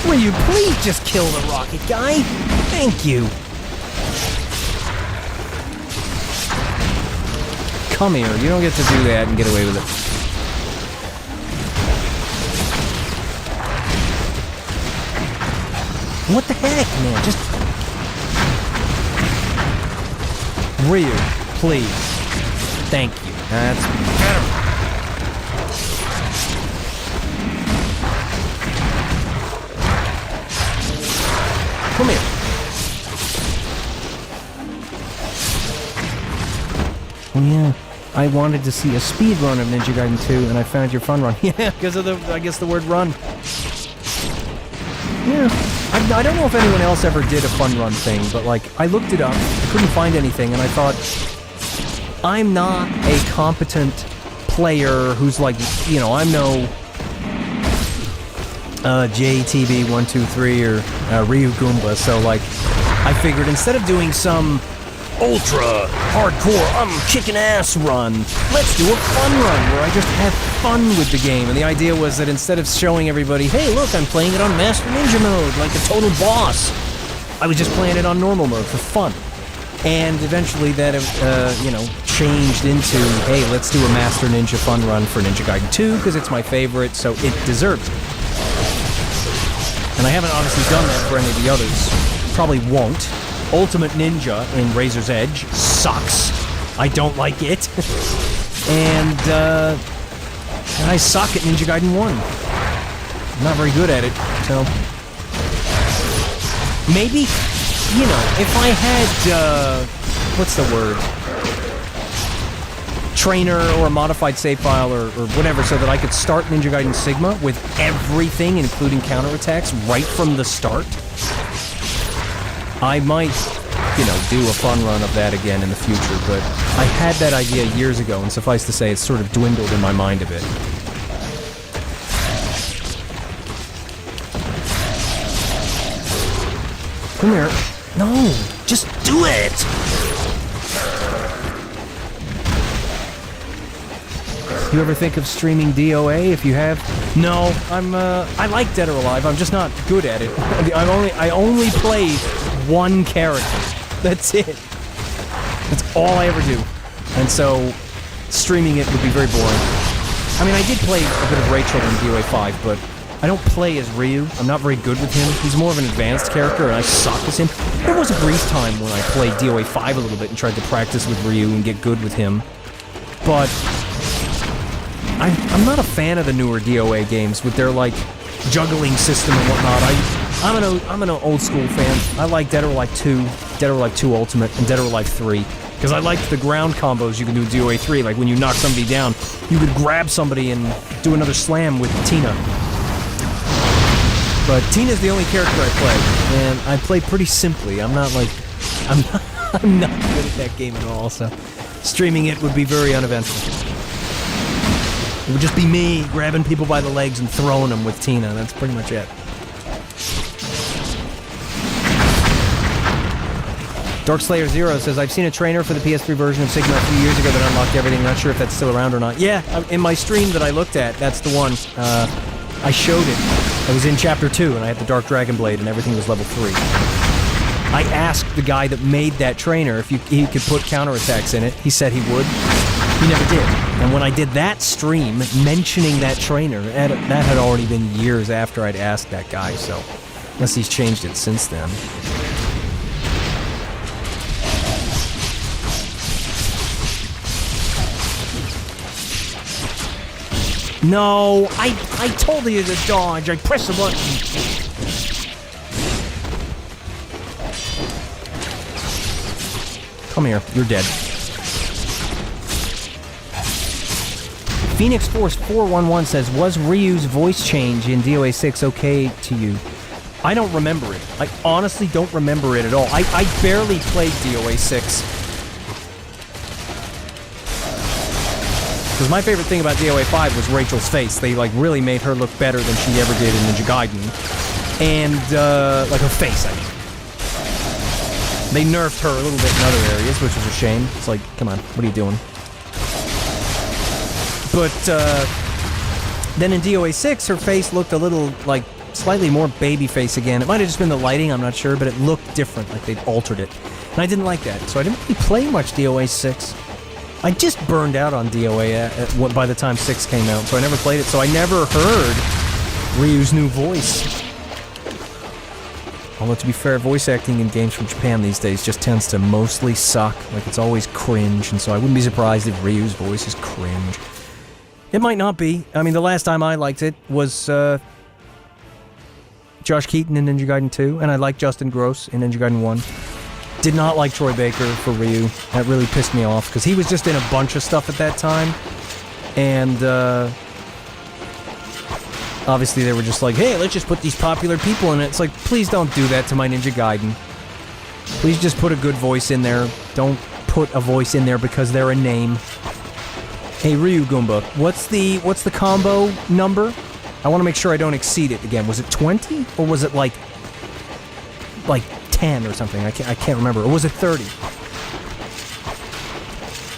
Will you please just kill the rocket guy? Thank you. Come here, you don't get to do that and get away with it. What the heck, man? Just... Ryu, please. Thank you. That's better. Come here. Oh yeah, I wanted to see a speed run of Ninja Gaiden 2, and I found your fun run. Yeah, because of I guess the word run. Yeah, I don't know if anyone else ever did a fun run thing, but like, I looked it up, I couldn't find anything, and I thought, I'm not a competent player who's like, you know, I'm no... JTB123 or Ryu Goomba, so like, I figured instead of doing some ultra hardcore, I'm kicking ass run, let's do a fun run where I just have fun with the game. And the idea was that instead of showing everybody, hey look, I'm playing it on Master Ninja mode, like a total boss, I was just playing it on normal mode for fun. And eventually that, you know, changed into, hey, let's do a Master Ninja fun run for Ninja Gaiden 2, because it's my favorite, so it deserves it. And I haven't obviously done that for any of the others. Probably won't. Ultimate Ninja in Razor's Edge sucks. I don't like it. And I suck at Ninja Gaiden 1. I'm not very good at it, so... Maybe, you know, if I had, what's the word? Trainer or a modified save file or whatever, so that I could start Ninja Gaiden Sigma with everything, including counterattacks, right from the start. I might, you know, do a fun run of that again in the future, but I had that idea years ago, and suffice to say, it's sort of dwindled in my mind a bit. Come here. No, just do it! You ever think of streaming DOA? If you have, no. I like Dead or Alive. I'm just not good at it. I only play one character. That's it. That's all I ever do. And so, streaming it would be very boring. I mean, I did play a bit of Rachel in DOA 5, but I don't play as Ryu. I'm not very good with him. He's more of an advanced character, and I suck as him. There was a brief time when I played DOA 5 a little bit and tried to practice with Ryu and get good with him. But I'm not a fan of the newer DOA games with their, like, juggling system and whatnot. I'm an old school fan. I like Dead or Alive 2, Dead or Alive 2 Ultimate, and Dead or Alive 3. Because I liked the ground combos you can do in DOA 3, like when you knock somebody down, you could grab somebody and do another slam with Tina. But Tina's the only character I play, and I play pretty simply. I'm not good at that game at all, so streaming it would be very uneventful. It would just be me grabbing people by the legs and throwing them with Tina. That's pretty much it. Dark Slayer Zero says, I've seen a trainer for the PS3 version of Sigma a few years ago that unlocked everything. Not sure if that's still around or not. Yeah, in my stream that I looked at, that's the one. I showed it. I was in Chapter 2, and I had the Dark Dragon Blade, and everything was level 3. I asked the guy that made that trainer if he could put counterattacks in it. He said he would. He never did. And when I did that stream, mentioning that trainer, that had already been years after I'd asked that guy, so... Unless he's changed it since then. No, I told you to dodge. I pressed the button. Come here. You're dead. Phoenix Force 411 says, was Ryu's voice change in DOA 6 okay to you? I don't remember it. I honestly don't remember it at all. I barely played DOA 6. Because my favorite thing about DOA 5 was Rachel's face. They, like, really made her look better than she ever did in Ninja Gaiden. And, like, her face, I mean. They nerfed her a little bit in other areas, which was a shame. It's like, come on, what are you doing? But, then in DOA 6, her face looked a little, like, slightly more baby face again. It might have just been the lighting, I'm not sure, but it looked different, like they'd altered it. And I didn't like that, so I didn't really play much DOA 6. I just burned out on DOA by the time 6 came out, so I never played it, so I never heard Ryu's new voice. Although, to be fair, voice acting in games from Japan these days just tends to mostly suck. Like, it's always cringe, and so I wouldn't be surprised if Ryu's voice is cringe. It might not be. I mean, the last time I liked it was, Josh Keaton in Ninja Gaiden 2, and I liked Justin Gross in Ninja Gaiden 1. Did not like Troy Baker for Ryu. That really pissed me off, because he was just in a bunch of stuff at that time, and, obviously they were just like, hey, let's just put these popular people in it. It's like, please don't do that to my Ninja Gaiden. Please just put a good voice in there. Don't put a voice in there because they're a name. Hey, Ryu Goomba, what's the combo number? I want to make sure I don't exceed it again. Was it 20? Or was it like 10 or something? I can't remember. Or was it 30?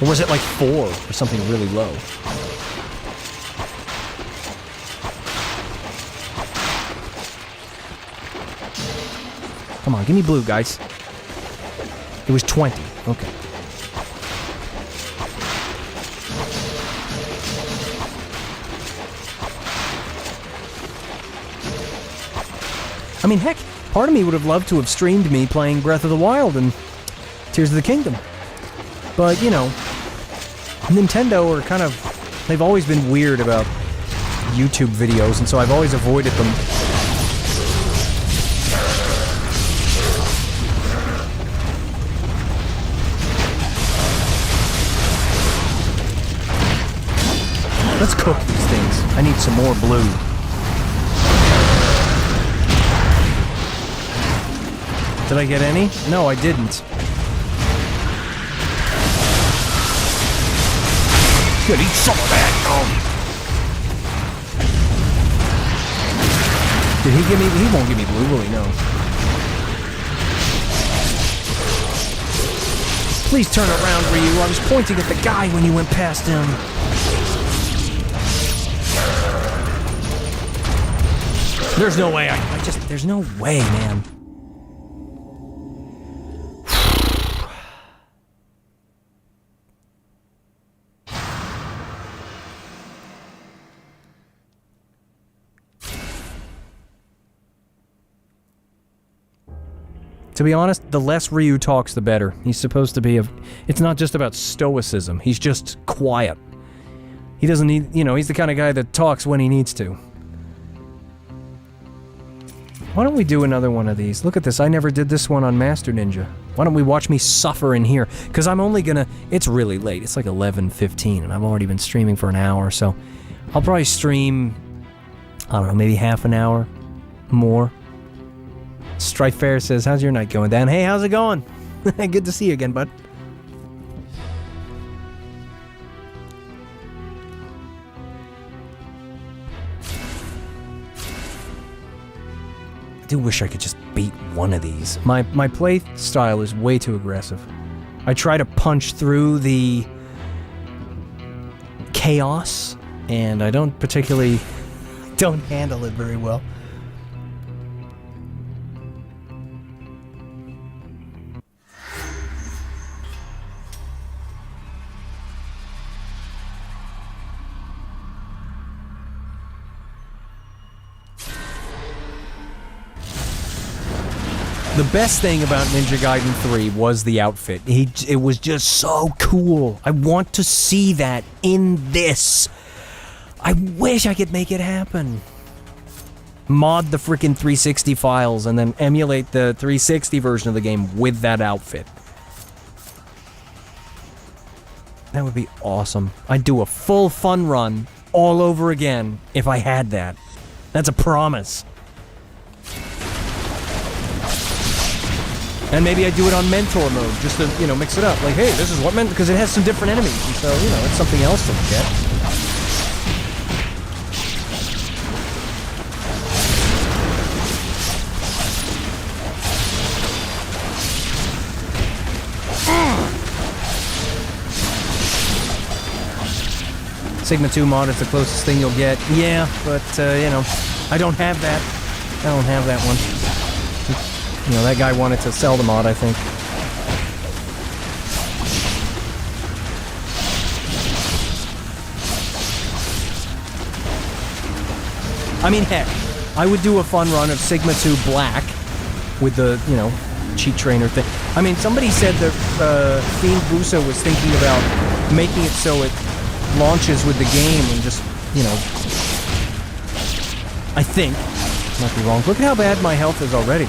Or was it like 4 or something really low? Come on, give me blue, guys. It was 20. Okay. I mean, heck, part of me would have loved to have streamed me playing Breath of the Wild and Tears of the Kingdom. But, you know, Nintendo are kind of... They've always been weird about YouTube videos, and so I've always avoided them. Let's cook these things. I need some more blue. Did I get any? No, I didn't. Good, eat some of that. Did he give me... He won't give me blue, will he? No. Please turn around, Ryu. I was pointing at the guy when you went past him. There's no way. There's no way, man. To be honest, the less Ryu talks, the better. He's supposed to be it's not just about stoicism. He's just quiet. He doesn't need, you know, he's the kind of guy that talks when he needs to. Why don't we do another one of these? Look at this, I never did this one on Master Ninja. Why don't we watch me suffer in here? Because I'm only gonna... It's really late. It's like 11:15, and I've already been streaming for an hour, so... I'll probably stream... I don't know, maybe half an hour more. Strife Fair says, how's your night going, Dan? Hey, how's it going? Good to see you again, bud. I do wish I could just beat one of these. My play style is way too aggressive. I try to punch through the chaos, and I don't handle it very well. The best thing about Ninja Gaiden 3 was the outfit. It was just so cool. I want to see that in this. I wish I could make it happen. Mod the frickin' 360 files and then emulate the 360 version of the game with that outfit. That would be awesome. I'd do a full fun run all over again if I had that. That's a promise. And maybe I do it on mentor mode, just to, mix it up. Like, hey, this is what meant, because it has some different enemies, and so, it's something else to look at. Sigma 2 mod is the closest thing you'll get. Yeah, but, I don't have that. I don't have that one. That guy wanted to sell the mod, I think. I mean, heck, I would do a fun run of Sigma 2 Black with the, cheat trainer thing. I mean, somebody said that Fiend Busa was thinking about making it so it launches with the game and just, I think. Might be wrong. Look at how bad my health is already.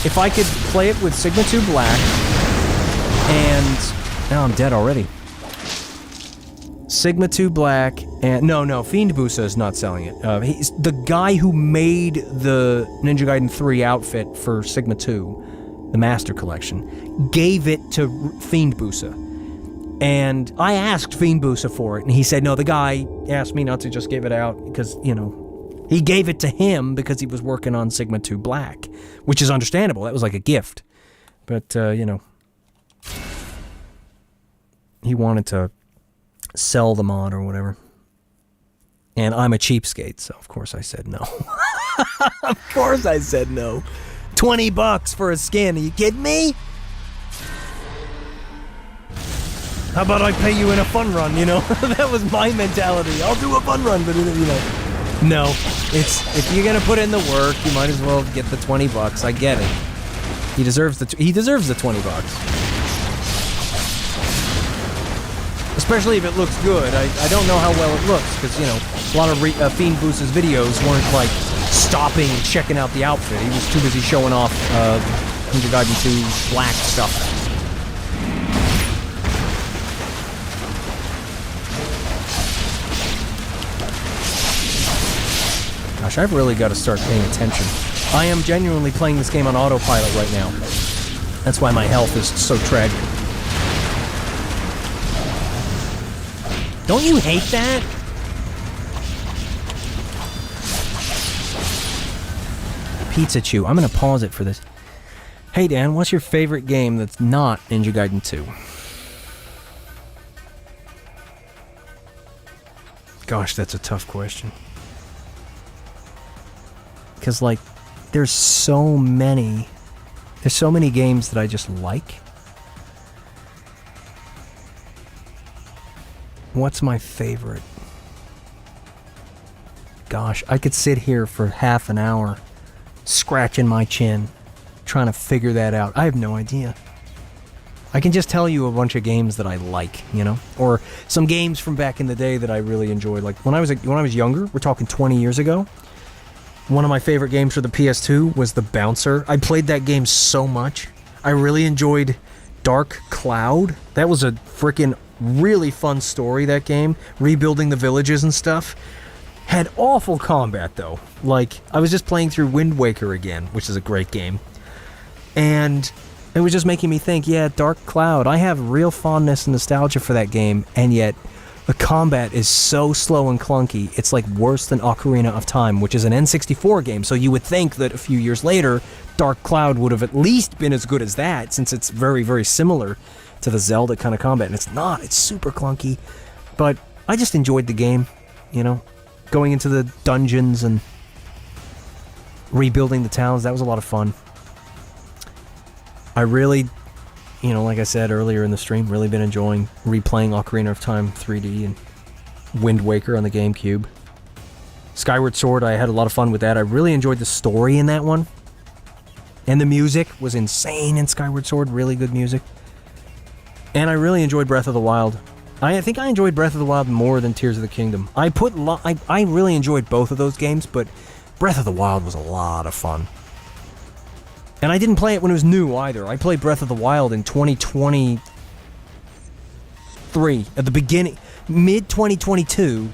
If I could play it with Sigma 2 Black, and now I'm dead already. Sigma 2 Black, and no, Fiend Busa is not selling it. He's the guy who made the Ninja Gaiden 3 outfit for Sigma 2, the Master Collection, gave it to Fiend Busa. And I asked Fiend Busa for it, and he said, no, the guy asked me not to just give it out because, he gave it to him because he was working on Sigma 2 Black, which is understandable. That was like a gift. But, he wanted to sell the mod or whatever. And I'm a cheapskate, so of course I said no. Of course I said no. $20 for a skin. Are you kidding me? How about I pay you in a fun run, That was my mentality. I'll do a fun run, but, No, if you're gonna put in the work, you might as well get the $20. I get it. He deserves the $20. Especially if it looks good. I don't know how well it looks because a lot of Fiend Busa's videos weren't like stopping and checking out the outfit. He was too busy showing off Ninja Gaiden 2 Black stuff. Gosh, I've really got to start paying attention. I am genuinely playing this game on autopilot right now. That's why my health is so tragic. Don't you hate that? Pizza Chew. I'm going to pause it for this. Hey, Dan, what's your favorite game that's not Ninja Gaiden 2? Gosh, that's a tough question. Because, there's so many games that I just like. What's my favorite? Gosh, I could sit here for half an hour scratching my chin, trying to figure that out. I have no idea. I can just tell you a bunch of games that I like, Or some games from back in the day that I really enjoyed. Like, when I was younger, we're talking 20 years ago, one of my favorite games for the PS2 was The Bouncer. I played that game so much. I really enjoyed Dark Cloud. That was a freaking really fun story, that game. Rebuilding the villages and stuff. Had awful combat, though. I was just playing through Wind Waker again, which is a great game. And it was just making me think, yeah, Dark Cloud. I have real fondness and nostalgia for that game, and yet The combat is so slow and clunky, it's like worse than Ocarina of Time, which is an N64 game, so you would think that a few years later, Dark Cloud would have at least been as good as that, since it's very, very similar to the Zelda kind of combat, and it's not. It's super clunky, but I just enjoyed the game, you know? Going into the dungeons and rebuilding the towns, that was a lot of fun. I really, you know, like I said earlier in the stream, really been enjoying replaying Ocarina of Time 3D and Wind Waker on the GameCube. Skyward Sword, I had a lot of fun with that. I really enjoyed the story in that one. And the music was insane in Skyward Sword, really good music. And I really enjoyed Breath of the Wild. I think I enjoyed Breath of the Wild more than Tears of the Kingdom. I really enjoyed both of those games, but Breath of the Wild was a lot of fun. And I didn't play it when it was new either. I played Breath of the Wild in 2023, at the beginning, mid-2022,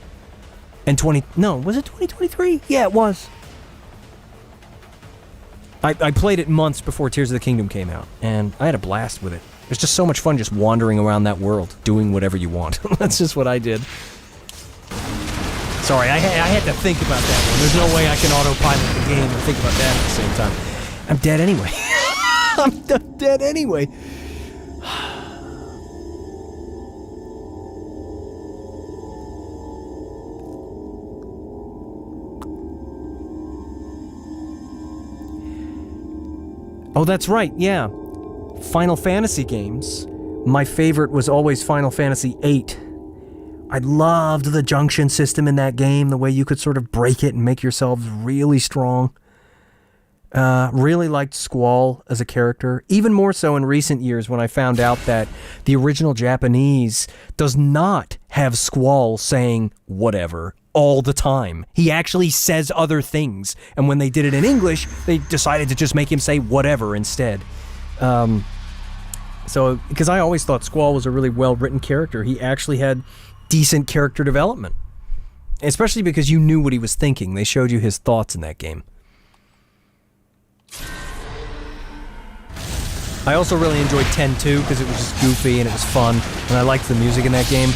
and was it 2023? Yeah, it was. I played it months before Tears of the Kingdom came out, and I had a blast with it. It's just so much fun just wandering around that world, doing whatever you want. That's just what I did. Sorry, I had to think about that one. There's no way I can autopilot the game and think about that at the same time. I'm dead anyway. I'm dead anyway. Oh, that's right, yeah. Final Fantasy games. My favorite was always Final Fantasy VIII. I loved the junction system in that game, the way you could sort of break it and make yourselves really strong. Really liked Squall as a character, even more so in recent years when I found out that the original Japanese does not have Squall saying whatever all the time. He actually says other things, and when they did it in English, they decided to just make him say whatever instead. So, because I always thought Squall was a really well-written character, he actually had decent character development. Especially because you knew what he was thinking. They showed you his thoughts in that game. I also really enjoyed 10-2 because it was just goofy and it was fun, and I liked the music in that game.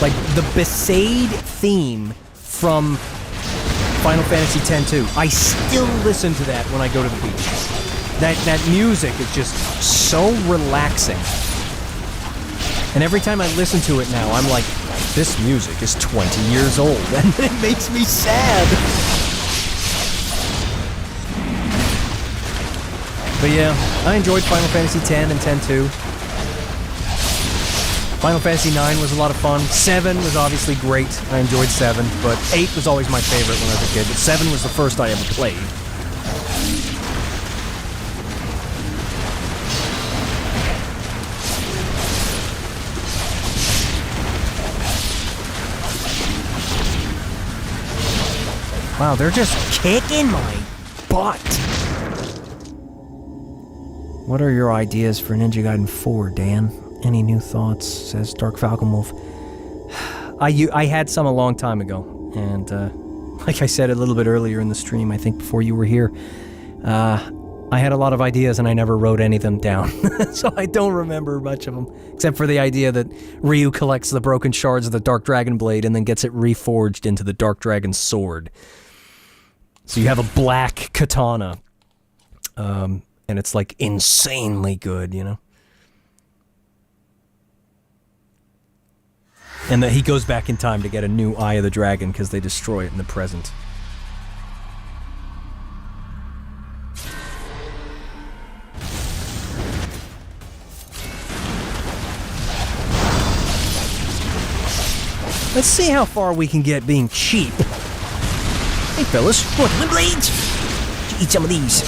Like, the Besaid theme from Final Fantasy X-2, I still listen to that when I go to the beach. That music is just so relaxing. And every time I listen to it now, I'm like, this music is 20 years old, and it makes me sad. But yeah, I enjoyed Final Fantasy X and X-2. Final Fantasy IX was a lot of fun. 7 was obviously great. I enjoyed 7, but 8 was always my favorite when I was a kid. But 7 was the first I ever played. Wow, they're just kicking my butt. What are your ideas for Ninja Gaiden 4, Dan? Any new thoughts? Says Dark Falcon Wolf. I had some a long time ago, and like I said a little bit earlier in the stream, I think before you were here, I had a lot of ideas and I never wrote any of them down, so I don't remember much of them, except for the idea that Ryu collects the broken shards of the Dark Dragon Blade and then gets it reforged into the Dark Dragon Sword. So you have a black katana, and it's like insanely good, you know? And that he goes back in time to get a new Eye of the Dragon because they destroy it in the present. Let's see how far we can get being cheap. Hey fellas, want the blades? Eat some of these.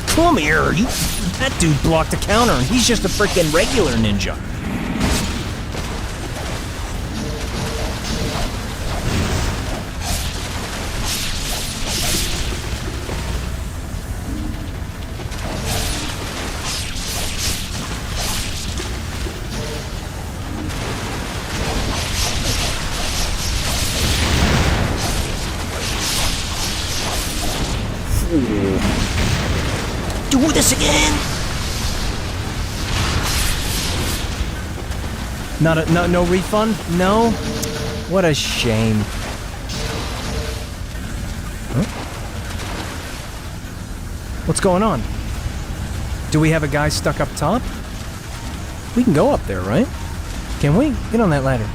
Come here, that dude blocked the counter and he's just a freaking regular ninja. Do this again? No refund? No? What a shame. Huh? What's going on? Do we have a guy stuck up top? We can go up there, right? Can we? Get on that ladder.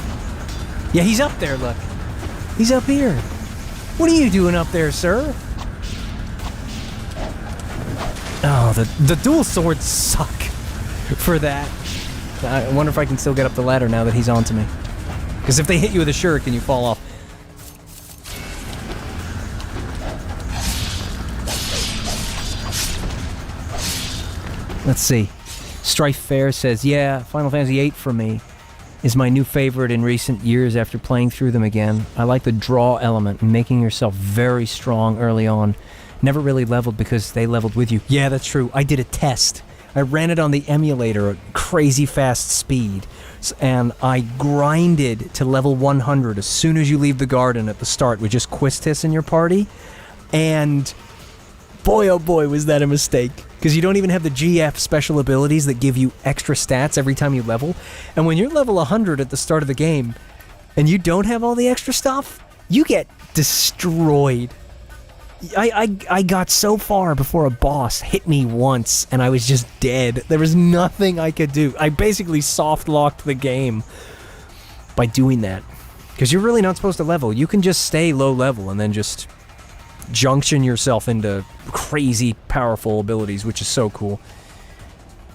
Yeah, he's up there, look. He's up here. What are you doing up there, sir? Oh, the dual swords suck for that. I wonder if I can still get up the ladder now that he's onto me. Because if they hit you with a shuriken, you fall off. Let's see. Strife Fair says, yeah, Final Fantasy VIII for me is my new favorite in recent years after playing through them again. I like the draw element and making yourself very strong early on. Never really leveled because they leveled with you. Yeah, that's true. I did a test. I ran it on the emulator at crazy fast speed, and I grinded to level 100 as soon as you leave the garden at the start with just Quistis in your party, and boy oh boy was that a mistake, because you don't even have the GF special abilities that give you extra stats every time you level, and when you're level 100 at the start of the game, and you don't have all the extra stuff, you get destroyed. I got so far before a boss hit me once, and I was just dead. There was nothing I could do. I basically soft-locked the game by doing that. Because you're really not supposed to level. You can just stay low level and then just junction yourself into crazy powerful abilities, which is so cool.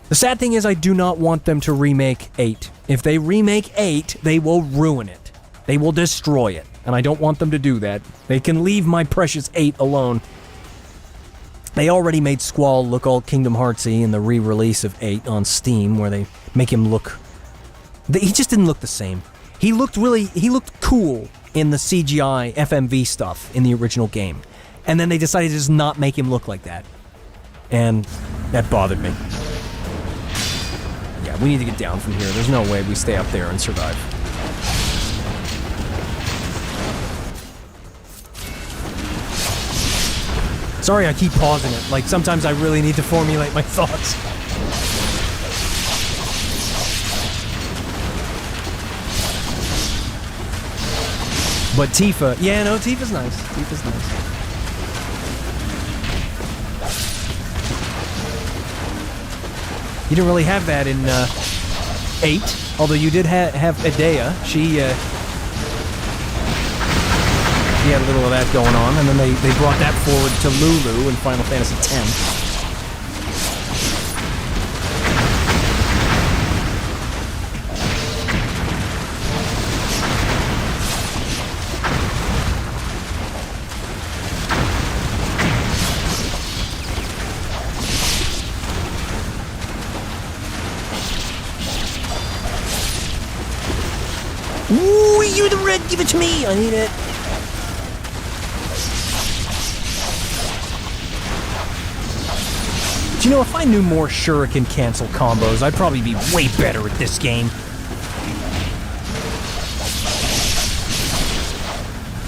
The sad thing is I do not want them to remake 8. If they remake 8, they will ruin it. They will destroy it. And I don't want them to do that. They can leave my precious 8 alone. They already made Squall look all Kingdom Heartsy in the re-release of 8 on Steam, where they make him look... He just didn't look the same. He looked cool in the CGI FMV stuff in the original game. And then they decided to just not make him look like that. And that bothered me. Yeah, we need to get down from here. There's no way we stay up there and survive. Sorry I keep pausing it. Like, sometimes I really need to formulate my thoughts. But Tifa... Yeah, no, Tifa's nice. Tifa's nice. You didn't really have that in, 8. Although you did have Edea. She had a little of that going on, and then they brought that forward to Lulu in Final Fantasy X. Ooh, you're the red, give it to me! I need it. Do you know, if I knew more shuriken cancel combos, I'd probably be way better at this game.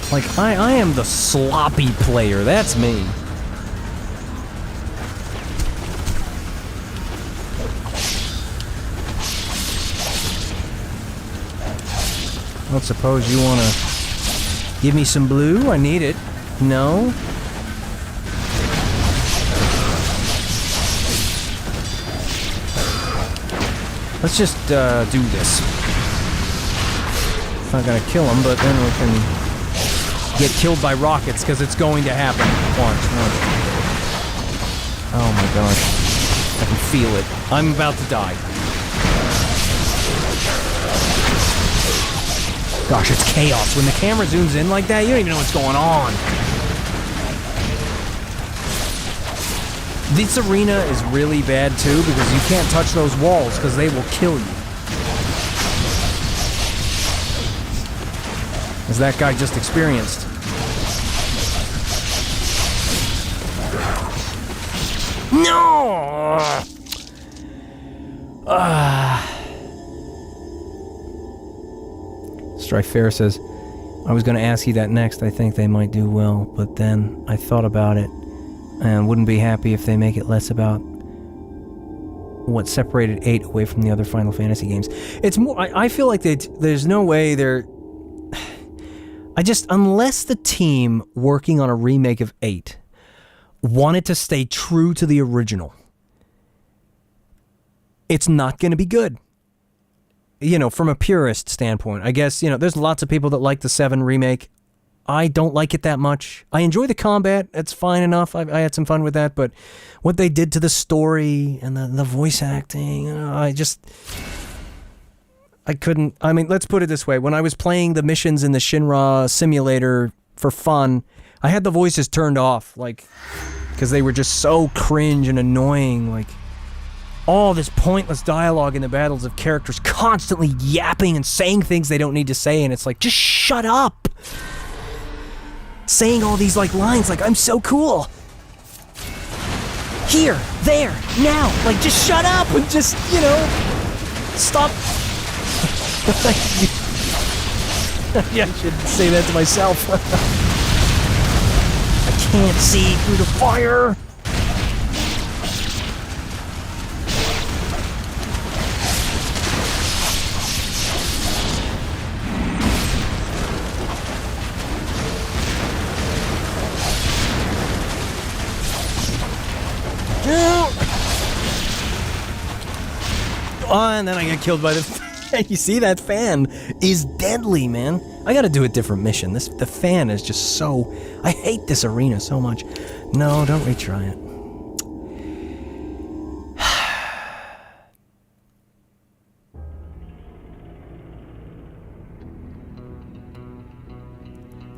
Like, I am the sloppy player, that's me. I don't suppose you want to give me some blue? I need it. No? Let's just, do this. It's not gonna kill him, but then we can get killed by rockets, because it's going to happen. Watch. Oh my gosh. I can feel it. I'm about to die. Gosh, it's chaos. When the camera zooms in like that, you don't even know what's going on. This arena is really bad too, because you can't touch those walls because they will kill you. As that guy just experienced. No! Strife Fair says, I was going to ask you that next. I think they might do well, but then I thought about it and wouldn't be happy if they make it less about what separated 8 away from the other Final Fantasy games. It's more, I feel like there's no way they're... unless the team working on a remake of 8 wanted to stay true to the original, it's not going to be good. You know, from a purist standpoint, I guess, you know, there's lots of people that like the 7 remake. I don't like it that much. I enjoy the combat. It's fine enough. I had some fun with that, but what they did to the story and the voice acting, I couldn't. I mean, let's put it this way. When I was playing the missions in the Shinra simulator for fun, I had the voices turned off, like, because they were just so cringe and annoying, like, all this pointless dialogue in the battles of characters constantly yapping and saying things they don't need to say, and it's like, just shut up! Saying all these, like, lines like, I'm so cool! Here, there, now! Like, just shut up and just, you know, stop... Yeah, I should say that to myself. I can't see through the fire! Oh, and then I get killed by the... You see, that fan is deadly, man. I gotta do a different mission. The fan is just so... I hate this arena so much. No, don't retry it.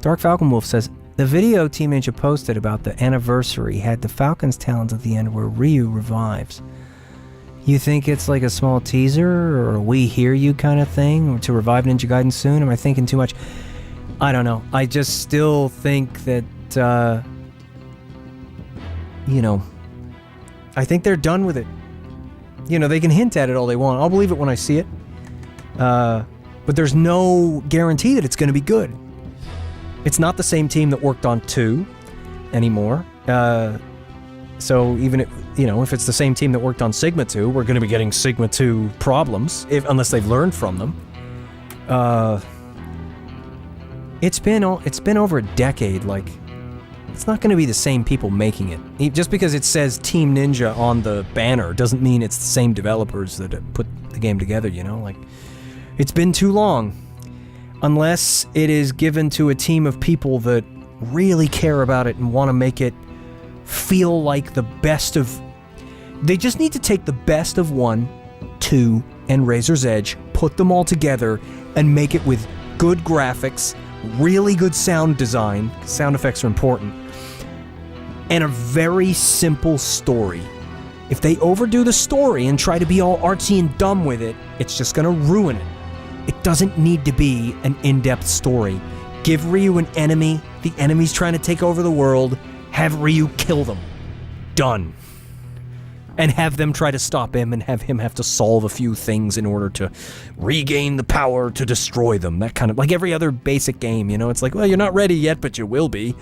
Dark Falcon Wolf says, the video Team Ninja posted about the anniversary had the Falcon's talons at the end where Ryu revives. You think it's like a small teaser or a we hear you kind of thing, or to revive Ninja Gaiden soon? Am I thinking too much? I don't know. I just still think that, you know, I think they're done with it. You know, they can hint at it all they want. I'll believe it when I see it. But there's no guarantee that it's going to be good. It's not the same team that worked on 2 anymore. So even if, you know, if it's the same team that worked on Sigma 2, we're going to be getting Sigma 2 problems, unless they've learned from them. It's been over a decade. Like, it's not going to be the same people making it. Just because it says Team Ninja on the banner doesn't mean it's the same developers that put the game together, you know? Like, it's been too long. Unless it is given to a team of people that really care about it and want to make it feel like the best of... They just need to take the best of 1, 2, and Razor's Edge, put them all together, and make it with good graphics, really good sound design, sound effects are important, and a very simple story. If they overdo the story and try to be all artsy and dumb with it, it's just gonna ruin it. It doesn't need to be an in-depth story. Give Ryu an enemy, the enemy's trying to take over the world, have Ryu kill them. Done. And have them try to stop him and have him have to solve a few things in order to regain the power to destroy them. That kind of, like every other basic game, you know? It's like, well, you're not ready yet, but you will be.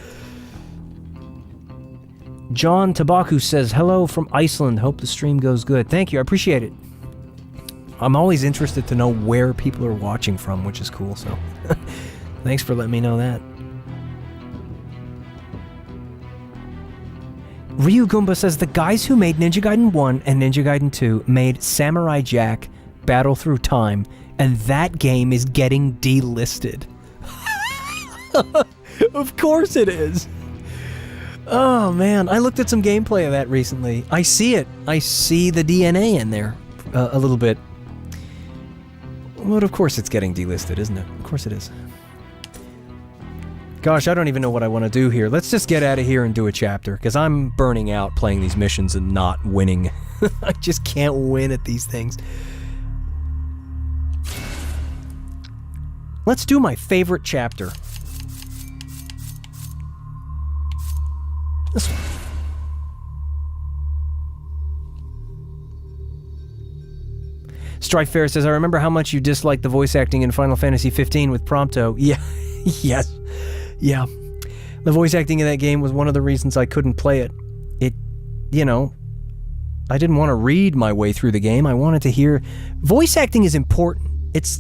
John Tabaku says, hello from Iceland. Hope the stream goes good. Thank you, I appreciate it. I'm always interested to know where people are watching from, which is cool, so thanks for letting me know that. Ryu Goomba says, the guys who made Ninja Gaiden 1 and Ninja Gaiden 2 made Samurai Jack Battle Through Time, and that game is getting delisted. Of course it is. Oh man, I looked at some gameplay of that recently. I see it. I see the DNA in there a little bit. But of course it's getting delisted, isn't it? Of course it is. Gosh, I don't even know what I want to do here. Let's just get out of here and do a chapter, because I'm burning out playing these missions and not winning. I just can't win at these things. Let's do my favorite chapter. This one. Strife Fair says, I remember how much you disliked the voice acting in Final Fantasy 15 with Prompto. Yeah, yes. Yeah. The voice acting in that game was one of the reasons I couldn't play it. It, you know, I didn't want to read my way through the game. I wanted to hear... Voice acting is important. It's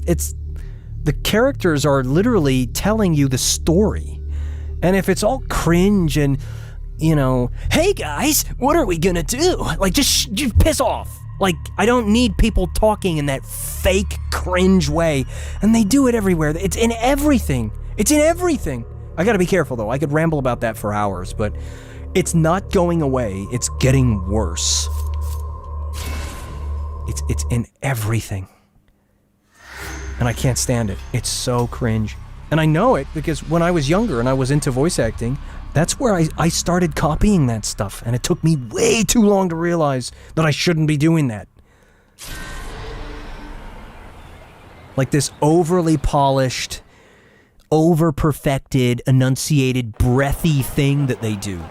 the characters are literally telling you the story. And if it's all cringe and, you know, hey guys, what are we gonna do? Like, just piss off. Like, I don't need people talking in that fake cringe way. And they do it everywhere. It's in everything. It's in everything. I gotta be careful though. I could ramble about that for hours, but it's not going away. It's getting worse. It's in everything. And I can't stand it. It's so cringe. And I know it because when I was younger and I was into voice acting, that's where I started copying that stuff. And it took me way too long to realize that I shouldn't be doing that. Like this overly polished, over-perfected, enunciated, breathy thing that they do.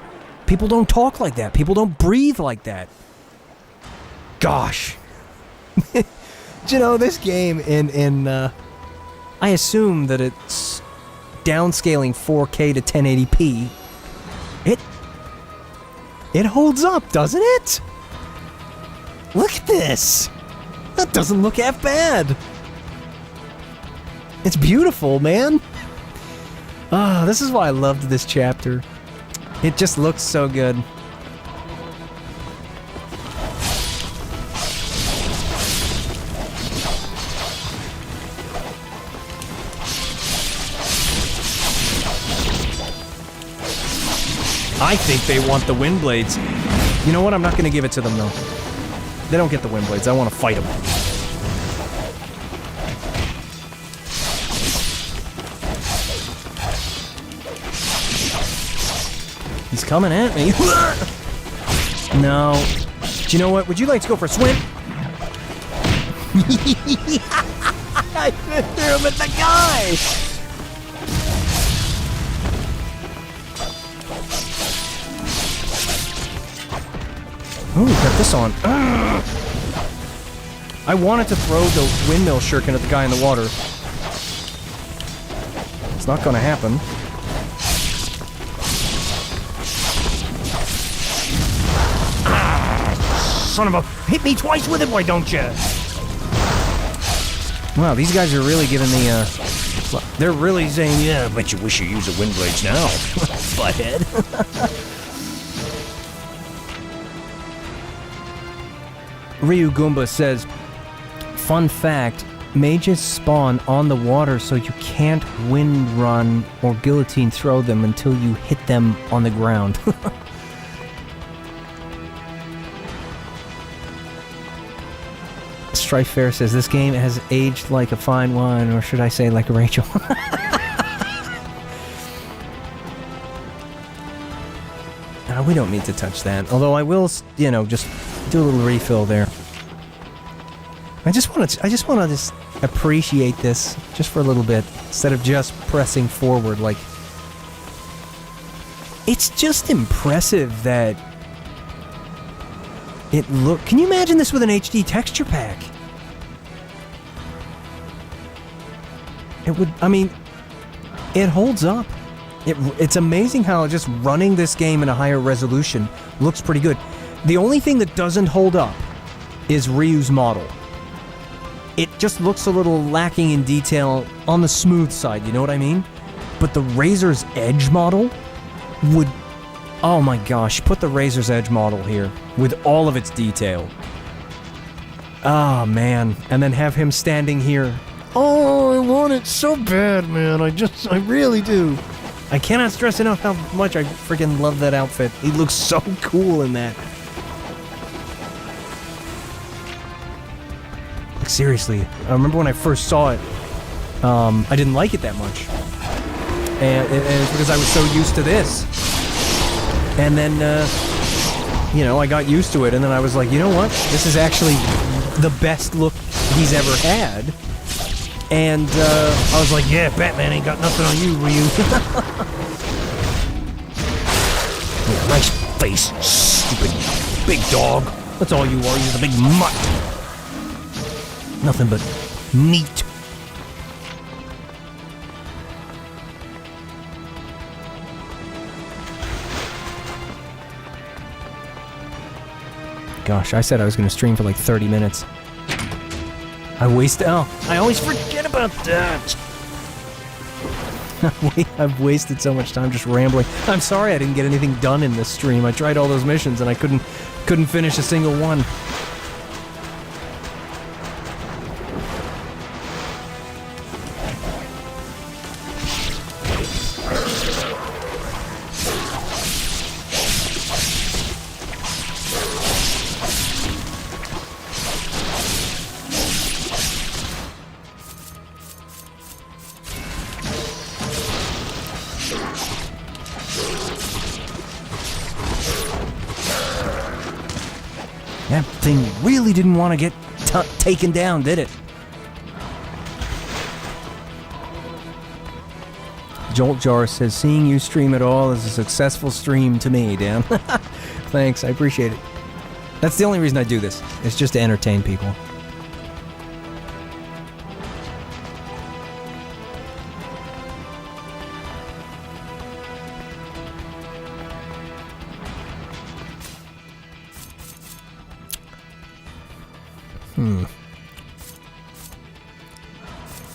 People don't talk like that. People don't breathe like that. Gosh. You know, this game I assume that it's downscaling 4K to 1080p. It holds up, doesn't it? Look at this. That doesn't look half bad. It's beautiful, man. Ah, this is why I loved this chapter. It just looks so good. I think they want the wind blades. You know what? I'm not going to give it to them, though. They don't get the wind blades. I want to fight them. He's coming at me. No. Do you know what? Would you like to go for a swim? I threw him at the guy! Ooh, got this on. I wanted to throw the windmill shuriken at the guy in the water. It's not gonna happen. Son of a... Hit me twice with it, why don't you? Wow, these guys are really giving the, they're really saying, yeah, I bet you wish you used the wind blades now. Butthead. Ryu Goomba says, fun fact, mages spawn on the water so you can't wind run or guillotine throw them until you hit them on the ground. Strife Fair says, this game has aged like a fine wine, or should I say like a Rachel? We don't need to touch that. Although I will, you know, just do a little refill there. I just want to appreciate this just for a little bit instead of just pressing forward. Like, it's just impressive that it look. Can you imagine this with an HD texture pack? It would. I mean, it holds up. It's amazing how just running this game in a higher resolution looks pretty good. The only thing that doesn't hold up is Ryu's model. It just looks a little lacking in detail on the smooth side, you know what I mean? But the Razor's Edge model would... Oh my gosh, put the Razor's Edge model here with all of its detail. Oh man, and then have him standing here. Oh, I want it so bad, man. I really do. I cannot stress enough how much I freaking love that outfit. He looks so cool in that. Like, seriously, I remember when I first saw it, I didn't like it that much. And it's because I was so used to this. And then, you know, I got used to it, and then I was like, you know what? This is actually the best look he's ever had. And I was like, yeah, Batman ain't got nothing on you, Ryu. Yeah, nice face, stupid big dog. That's all you are, you're the big mutt. Nothing but meat. Gosh, I said I was going to stream for like 30 minutes. I always forget about that. I've wasted so much time just rambling. I'm sorry I didn't get anything done in this stream. I tried all those missions and I couldn't finish a single one. That thing really didn't want to get taken down, did it? Jolt Jar says, seeing you stream at all is a successful stream to me, Dan. Thanks, I appreciate it. That's the only reason I do this. It's just to entertain people.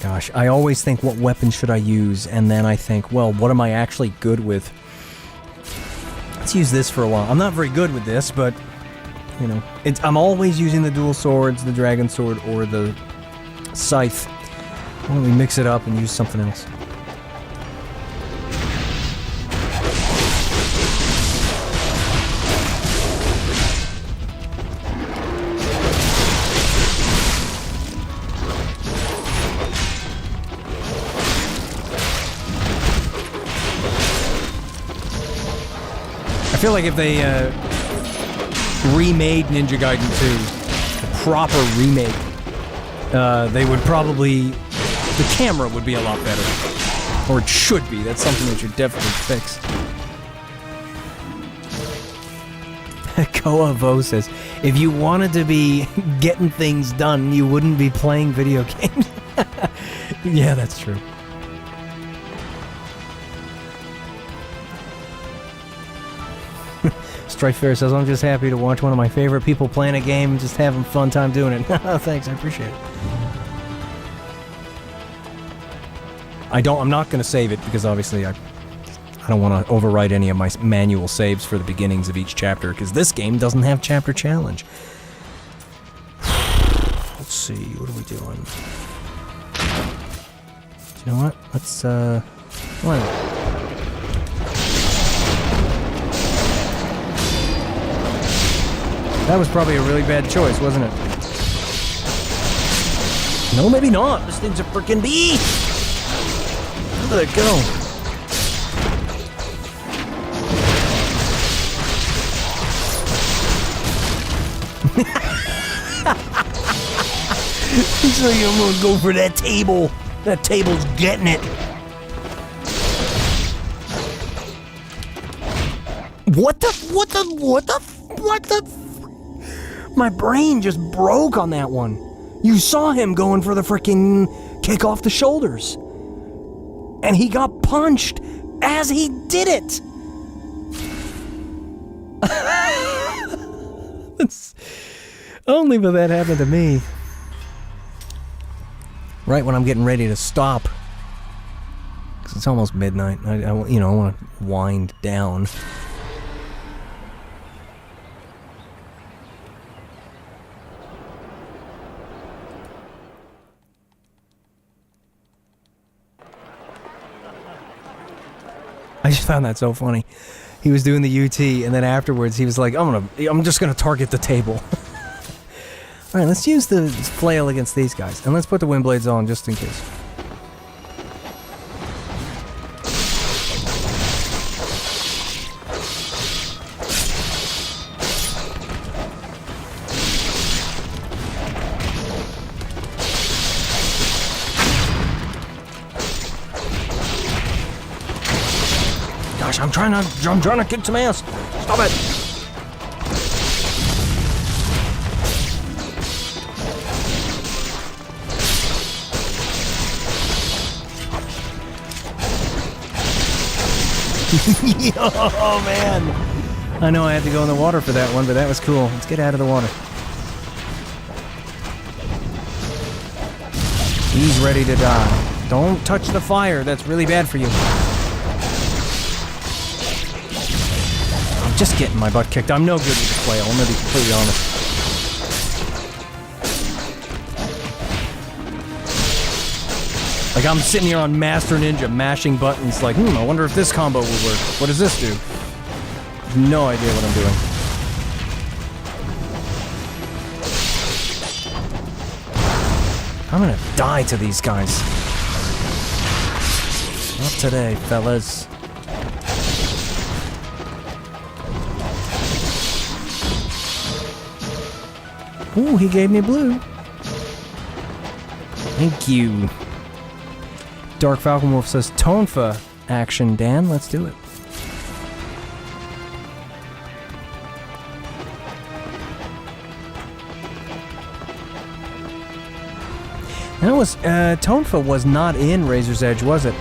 Gosh, I always think, what weapon should I use? And then I think, well, what am I actually good with? Let's use this for a while. I'm not very good with this, but, you know, I'm always using the dual swords, the dragon sword, or the scythe. Why don't we mix it up and use something else? I feel like if they remade Ninja Gaiden 2, a proper remake, they would probably... the camera would be a lot better. Or it should be. That's something that should definitely fix. Koa Vo says, if you wanted to be getting things done, you wouldn't be playing video games. Yeah, that's true. Strikefair says, I'm just happy to watch one of my favorite people playing a game and just having fun time doing it. Thanks, I appreciate it. I'm not going to save it because obviously I don't want to overwrite any of my manual saves for the beginnings of each chapter because this game doesn't have chapter challenge. Let's see, what are we doing? You know what? Let's, well, that was probably a really bad choice, wasn't it? No, maybe not. This thing's a frickin' beast! Where did it go? So I'm gonna go for that table. That table's getting it. What the? My brain just broke on that one. You saw him going for the frickin' kick off the shoulders. And he got punched as he did it. Only but that happened to me. Right when I'm getting ready to stop. Because it's almost midnight. I want to wind down. I just found that so funny. He was doing the UT, and then afterwards he was like, I'm just gonna target the table. Alright, let's use the flail against these guys, and let's put the wind blades on just in case. I'm trying to kick some ass. Stop it. Oh man. I know I had to go in the water for that one, but that was cool. Let's get out of the water. He's ready to die. Don't touch the fire. That's really bad for you. I'm just getting my butt kicked. I'm no good with the flail. I'm gonna be completely honest. Like, I'm sitting here on Master Ninja mashing buttons like, I wonder if this combo will work. What does this do? No idea what I'm doing. I'm gonna die to these guys. Not today, fellas. Ooh, he gave me blue. Thank you. Dark Falcon Wolf says, Tonfa action, Dan. Let's do it. That was, Tonfa was not in Razor's Edge, was it?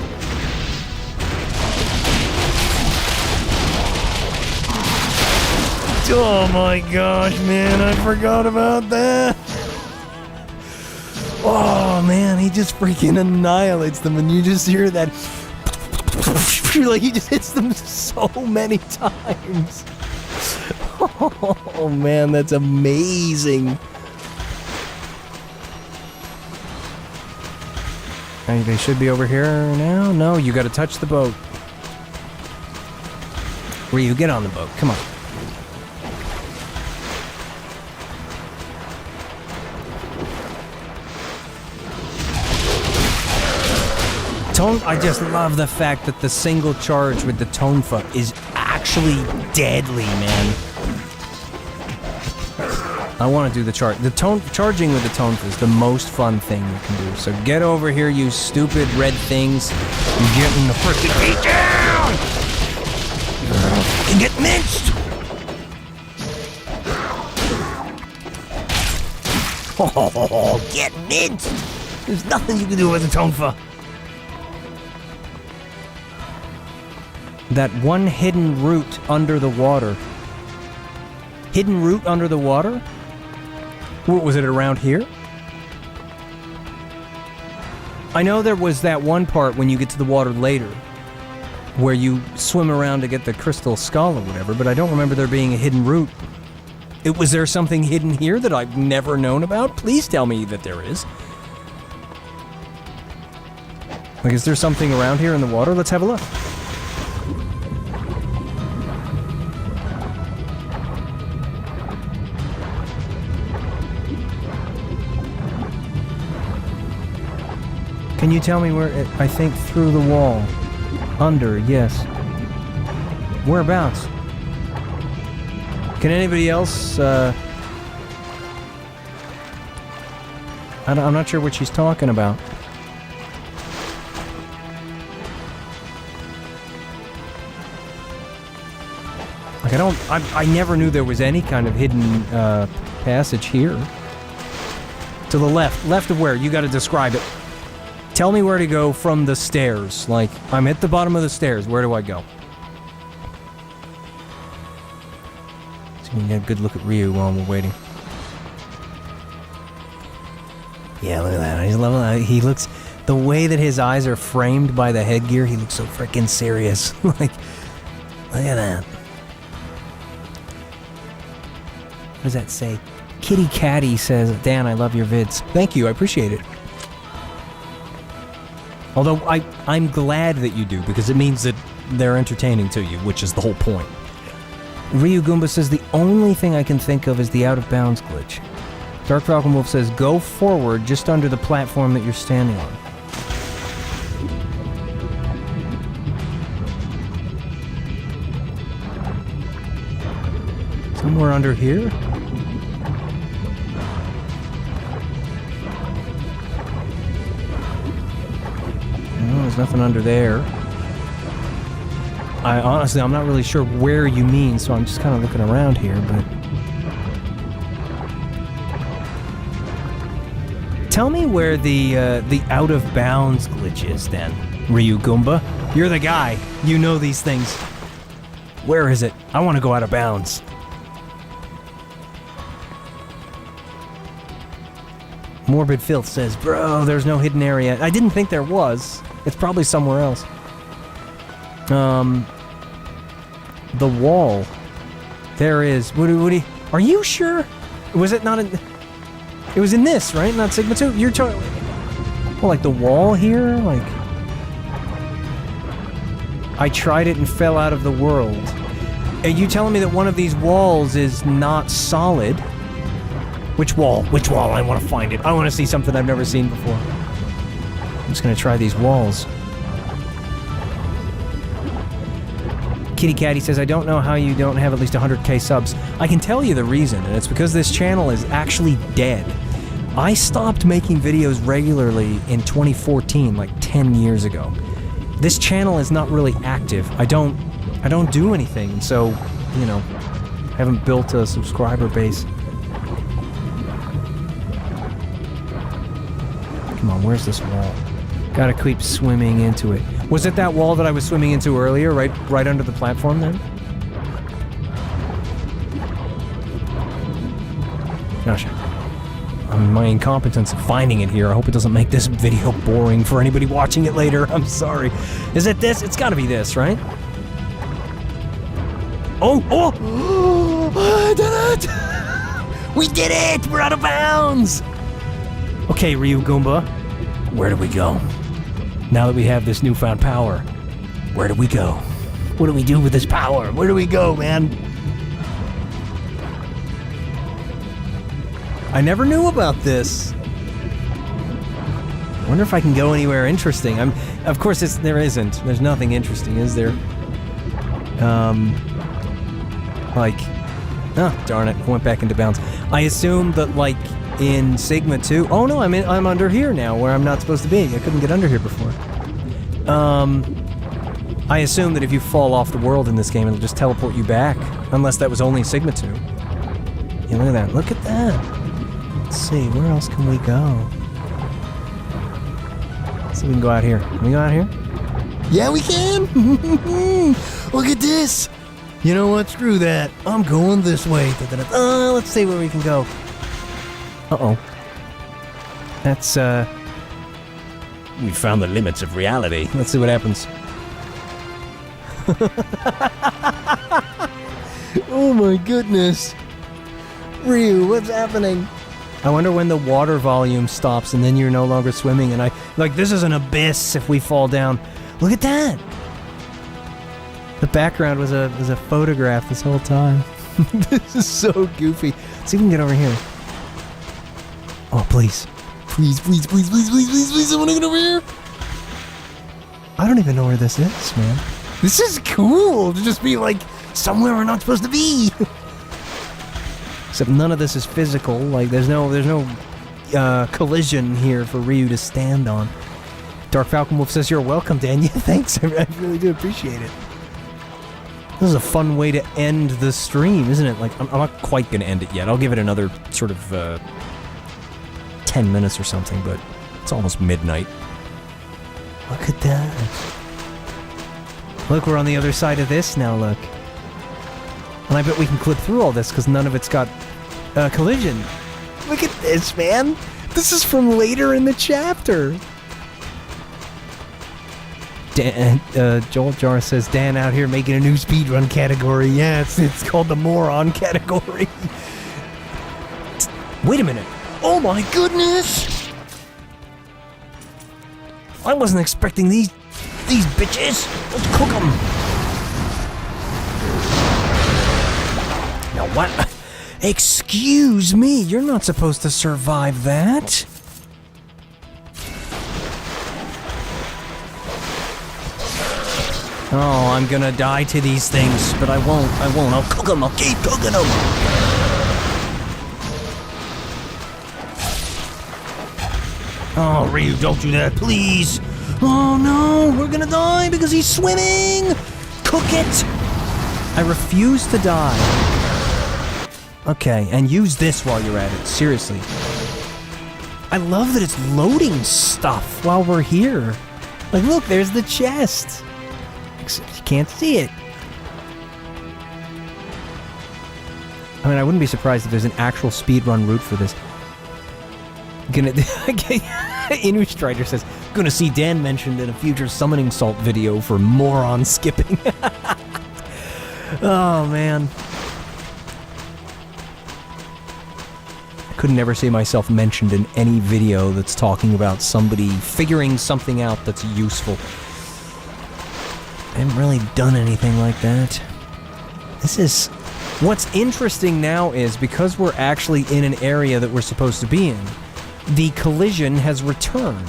Oh my gosh, man, I forgot about that. Oh man, he just freaking annihilates them, and you just hear that. Like, he just hits them so many times. Oh man, that's amazing. They should be over here now. No, you gotta touch the boat. Ryu, get on the boat. Come on. I just love the fact that the single charge with the Tonfa is actually deadly, man. I want to do the charge. Charging with the Tonfa is the most fun thing you can do. So get over here, you stupid red things. You're getting the frickin' beat down! And get minced! Oh, get minced! There's nothing you can do with the Tonfa. That one hidden route under the water. Hidden route under the water? What, was it around here? I know there was that one part when you get to the water later, where you swim around to get the crystal skull or whatever, but I don't remember there being a hidden route. Was there something hidden here that I've never known about? Please tell me that there is. Like, is there something around here in the water? Let's have a look. Can you tell me where I think through the wall. Under, yes. Whereabouts? Can anybody else, I'm not sure what she's talking about. Like, I never knew there was any kind of hidden, passage here. To the left. Left of where? You gotta describe it. Tell me where to go from the stairs. Like, I'm at the bottom of the stairs. Where do I go? So we can get a good look at Ryu while we're waiting. Yeah, look at that. I just love that. He looks... The way that his eyes are framed by the headgear, he looks so freaking serious. Like, look at that. What does that say? Kitty Catty says, Dan, I love your vids. Thank you, I appreciate it. Although, I'm glad that you do, because it means that they're entertaining to you, which is the whole point. Ryu Goomba says, the only thing I can think of is the out-of-bounds glitch. Dark Falcon Wolf says, go forward just under the platform that you're standing on. Somewhere under here? No, there's nothing under there. Honestly, I'm not really sure where you mean, so I'm just kind of looking around here, but... Tell me where the out-of-bounds glitch is, then, Ryu Goomba. You're the guy. You know these things. Where is it? I want to go out of bounds. Morbid Filth says, bro, there's no hidden area. I didn't think there was. It's probably somewhere else. The wall. There is. Woody, are you sure? Was it not in... It was in this, right? Not Sigma 2? You're talking... Well, like the wall here? Like... I tried it and fell out of the world. Are you telling me that one of these walls is not solid? Which wall? Which wall? I want to find it. I want to see something I've never seen before. I'm just going to try these walls. Kitty Catty says, I don't know how you don't have at least 100k subs. I can tell you the reason, and it's because this channel is actually dead. I stopped making videos regularly in 2014, like 10 years ago. This channel is not really active. I don't do anything, so, you know, haven't built a subscriber base. Come on, where's this wall? Gotta keep swimming into it. Was it that wall that I was swimming into earlier, right under the platform then? Gosh. My incompetence of finding it here. I hope it doesn't make this video boring for anybody watching it later. I'm sorry. Is it this? It's gotta be this, right? Oh! I did it! We did it! We're out of bounds! Okay, Ryu Goomba. Where do we go? Now that we have this newfound power, where do we go? What do we do with this power? Where do we go, man? I never knew about this. I wonder if I can go anywhere interesting. Of course, there isn't. There's nothing interesting, is there? Oh, darn it. I went back into bounds. I assume that, like, in Sigma 2... Oh, no, I'm under here now, where I'm not supposed to be. I couldn't get under here before. I assume that if you fall off the world in this game, it'll just teleport you back. Unless that was only Sigma 2. Yeah, look at that. Look at that. Let's see, where else can we go? Let's see if we can go out here. Can we go out here? Yeah, we can! Look at this! You know what? Screw that. I'm going this way. Let's see where we can go. Uh-oh. That's, we found the limits of reality. Let's see what happens. Oh my goodness. Ryu, what's happening? I wonder when the water volume stops and then you're no longer swimming and this is an abyss if we fall down. Look at that! The background was a photograph this whole time. This is so goofy. Let's see if we can get over here. Oh, please. Please, please, please, please, please, please, please, I want to get over here. I don't even know where this is, man. This is cool to just be, like, somewhere we're not supposed to be. Except none of this is physical. Like, there's no collision here for Ryu to stand on. Dark Falcon Wolf says, you're welcome, Daniel. Thanks, I really do appreciate it. This is a fun way to end the stream, isn't it? Like, I'm not quite going to end it yet. I'll give it another sort of 10 minutes or something, but it's almost midnight. Look at that. Look, we're on the other side of this now, look. And I bet we can clip through all this because none of it's got collision. Look at this, man. This is from later in the chapter. Dan, Joel Jar says, Dan out here making a new speedrun category. Yeah, it's called the moron category. Wait a minute. Oh my goodness! I wasn't expecting these bitches. Let's cook them. Now what? Excuse me, you're not supposed to survive that. Oh, I'm gonna die to these things, but I won't. I'll cook them. I'll keep cooking them. Oh, Ryu, don't do that, please. Oh no, we're gonna die because he's swimming. Cook it. I refuse to die. Okay, and use this while you're at it. Seriously. I love that it's loading stuff while we're here. Like, look, there's the chest. Except you can't see it. I mean, I wouldn't be surprised if there's an actual speedrun route for this. Inuit Strider says, gonna see Dan mentioned in a future Summoning Salt video for moron skipping. Oh, man. I could never see myself mentioned in any video that's talking about somebody figuring something out that's useful. I haven't really done anything like that. This is... What's interesting now is, because we're actually in an area that we're supposed to be in, the collision has returned.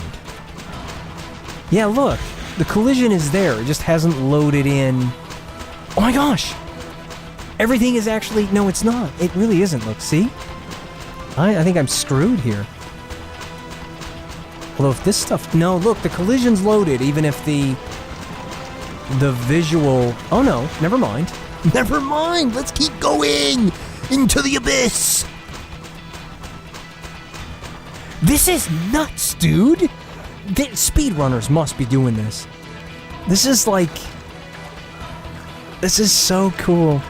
Yeah, look. The collision is there. It just hasn't loaded in... Oh my gosh! Everything is actually... No, it's not. It really isn't. Look, see? I think I'm screwed here. Although if this stuff... No, look, the collision's loaded, even if the visual... Oh no, never mind. Never mind! Let's keep going! Into the abyss! This is nuts, dude! Speedrunners must be doing this. This is like... This is so cool.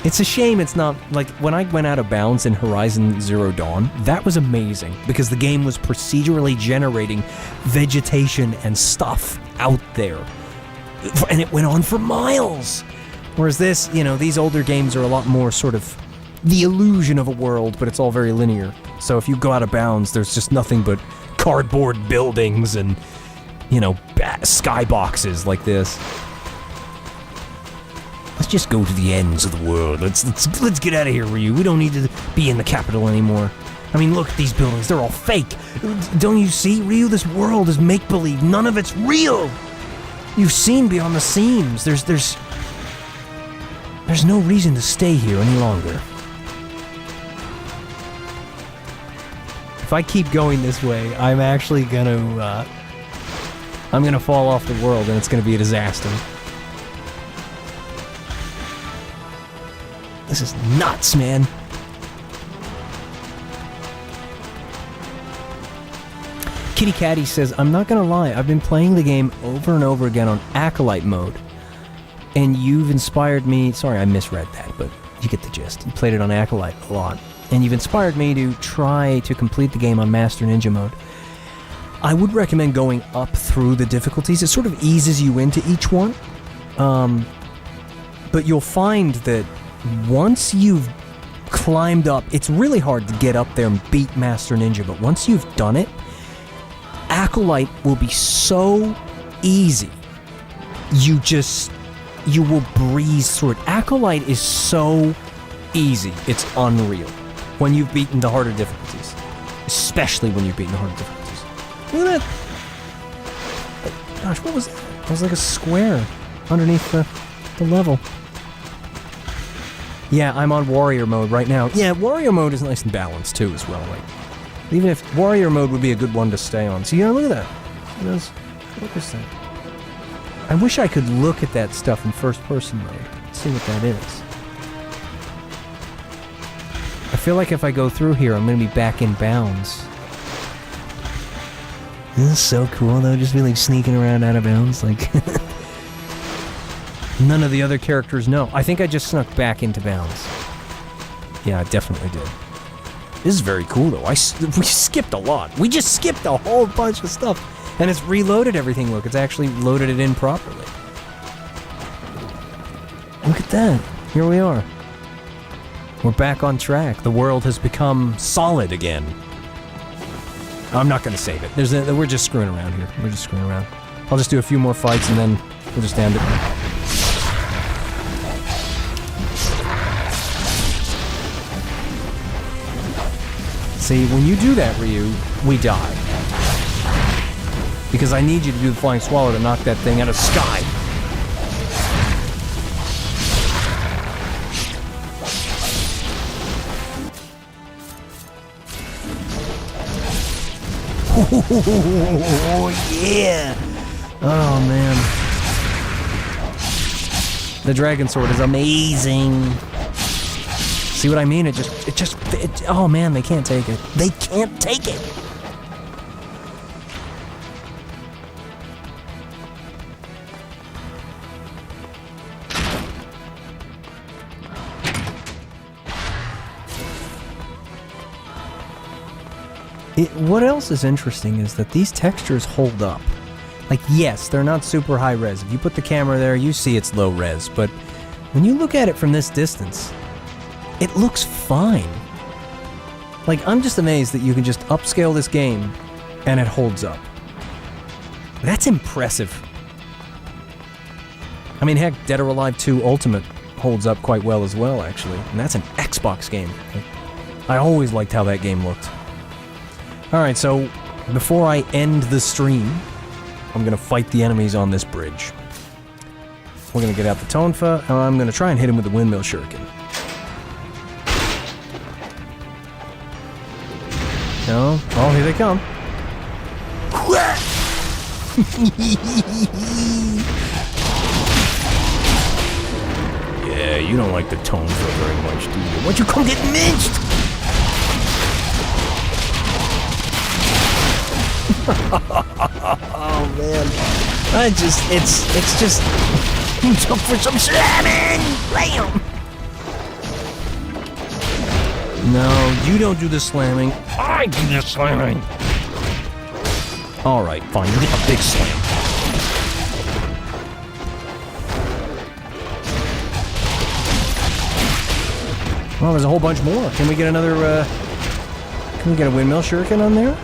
It's a shame it's not... Like, when I went out of bounds in Horizon Zero Dawn, that was amazing, because the game was procedurally generating vegetation and stuff out there. And it went on for miles! Whereas this, you know, these older games are a lot more sort of the illusion of a world, but it's all very linear. So if you go out of bounds, there's just nothing but cardboard buildings and, you know, skyboxes like this. Let's just go to the ends of the world. Let's get out of here, Ryu. We don't need to be in the capital anymore. I mean, look at these buildings. They're all fake. Don't you see, Ryu? This world is make-believe. None of it's real. You've seen beyond the seams. There's no reason to stay here any longer. If I keep going this way, I'm actually gonna, I'm gonna fall off the world, and it's gonna be a disaster. This is nuts, man. Kitty Catty says, I'm not gonna lie, I've been playing the game over and over again on Acolyte mode, and you've inspired me... Sorry, I misread that, but you get the gist. You played it on Acolyte a lot, and you've inspired me to try to complete the game on Master Ninja mode. I would recommend going up through the difficulties. It sort of eases you into each one, but you'll find that once you've climbed up, it's really hard to get up there and beat Master Ninja, but once you've done it, Acolyte will be so easy. You will breeze through it. Acolyte is so easy. It's unreal. When you've beaten the harder difficulties. Especially when you've beaten the harder difficulties. Look at that. Gosh, what was that? It was like a square underneath the level. Yeah, I'm on warrior mode right now. Yeah, warrior mode is nice and balanced too as well. Like, even if warrior mode would be a good one to stay on. So yeah, look at that. Look at that. I wish I could look at that stuff in first person mode. See what that is. I feel like if I go through here, I'm going to be back in bounds. This is so cool though, just be like sneaking around out of bounds, like... None of the other characters know. I think I just snuck back into bounds. Yeah, I definitely did. This is very cool though. We skipped a lot. We just skipped a whole bunch of stuff. And it's reloaded everything, look. It's actually loaded it in properly. Look at that. Here we are. We're back on track. The world has become solid again. I'm not going to save it. We're just screwing around here. We're just screwing around. I'll just do a few more fights and then we'll just end it. See, when you do that, Ryu, we die. Because I need you to do the Flying Swallow to knock that thing out of the sky. Oh, yeah! Oh, man. The Dragon Sword is amazing. See what I mean? Oh man, they can't take it. They can't take it! What else is interesting is that these textures hold up. Like, yes, they're not super high res. If you put the camera there, you see it's low res, but when you look at it from this distance, it looks fine. Like, I'm just amazed that you can just upscale this game and it holds up. That's impressive. I mean, heck, Dead or Alive 2 Ultimate holds up quite well as well, actually. And that's an Xbox game. I always liked how that game looked. Alright, so before I end the stream, I'm gonna fight the enemies on this bridge. We're gonna get out the Tonfa, and I'm gonna try and hit him with the windmill shuriken. No? Oh, here they come. Yeah, you don't like the Tonfa very much, do you? Why don't you come get minced? Oh man, it's just look for some slamming. Bam! No, you don't do the slamming. I do the slamming. All right, fine. You get a big slam. Well, there's a whole bunch more. Can we get another? Can we get a windmill shuriken on there?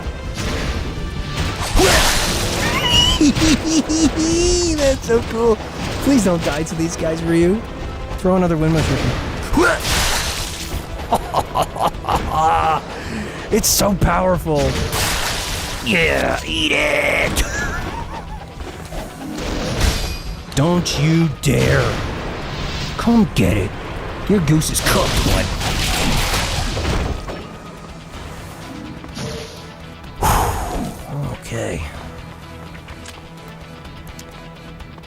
That's so cool. Please don't die to these guys, Ryu. Throw another windmill shuriken. It's so powerful. Yeah, eat it. Don't you dare. Come get it. Your goose is cooked, bud. Okay.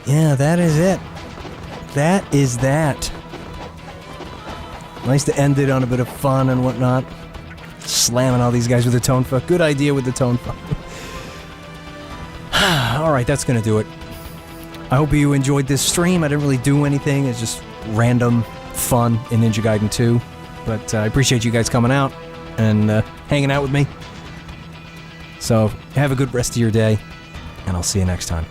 Yeah, that is it. That is that. Nice to end it on a bit of fun and whatnot. Slamming all these guys with the Tonfa. Good idea with the Tonfa. Alright, that's gonna do it. I hope you enjoyed this stream. I didn't really do anything. It's just random fun in Ninja Gaiden 2. But I appreciate you guys coming out and hanging out with me. So, have a good rest of your day, and I'll see you next time.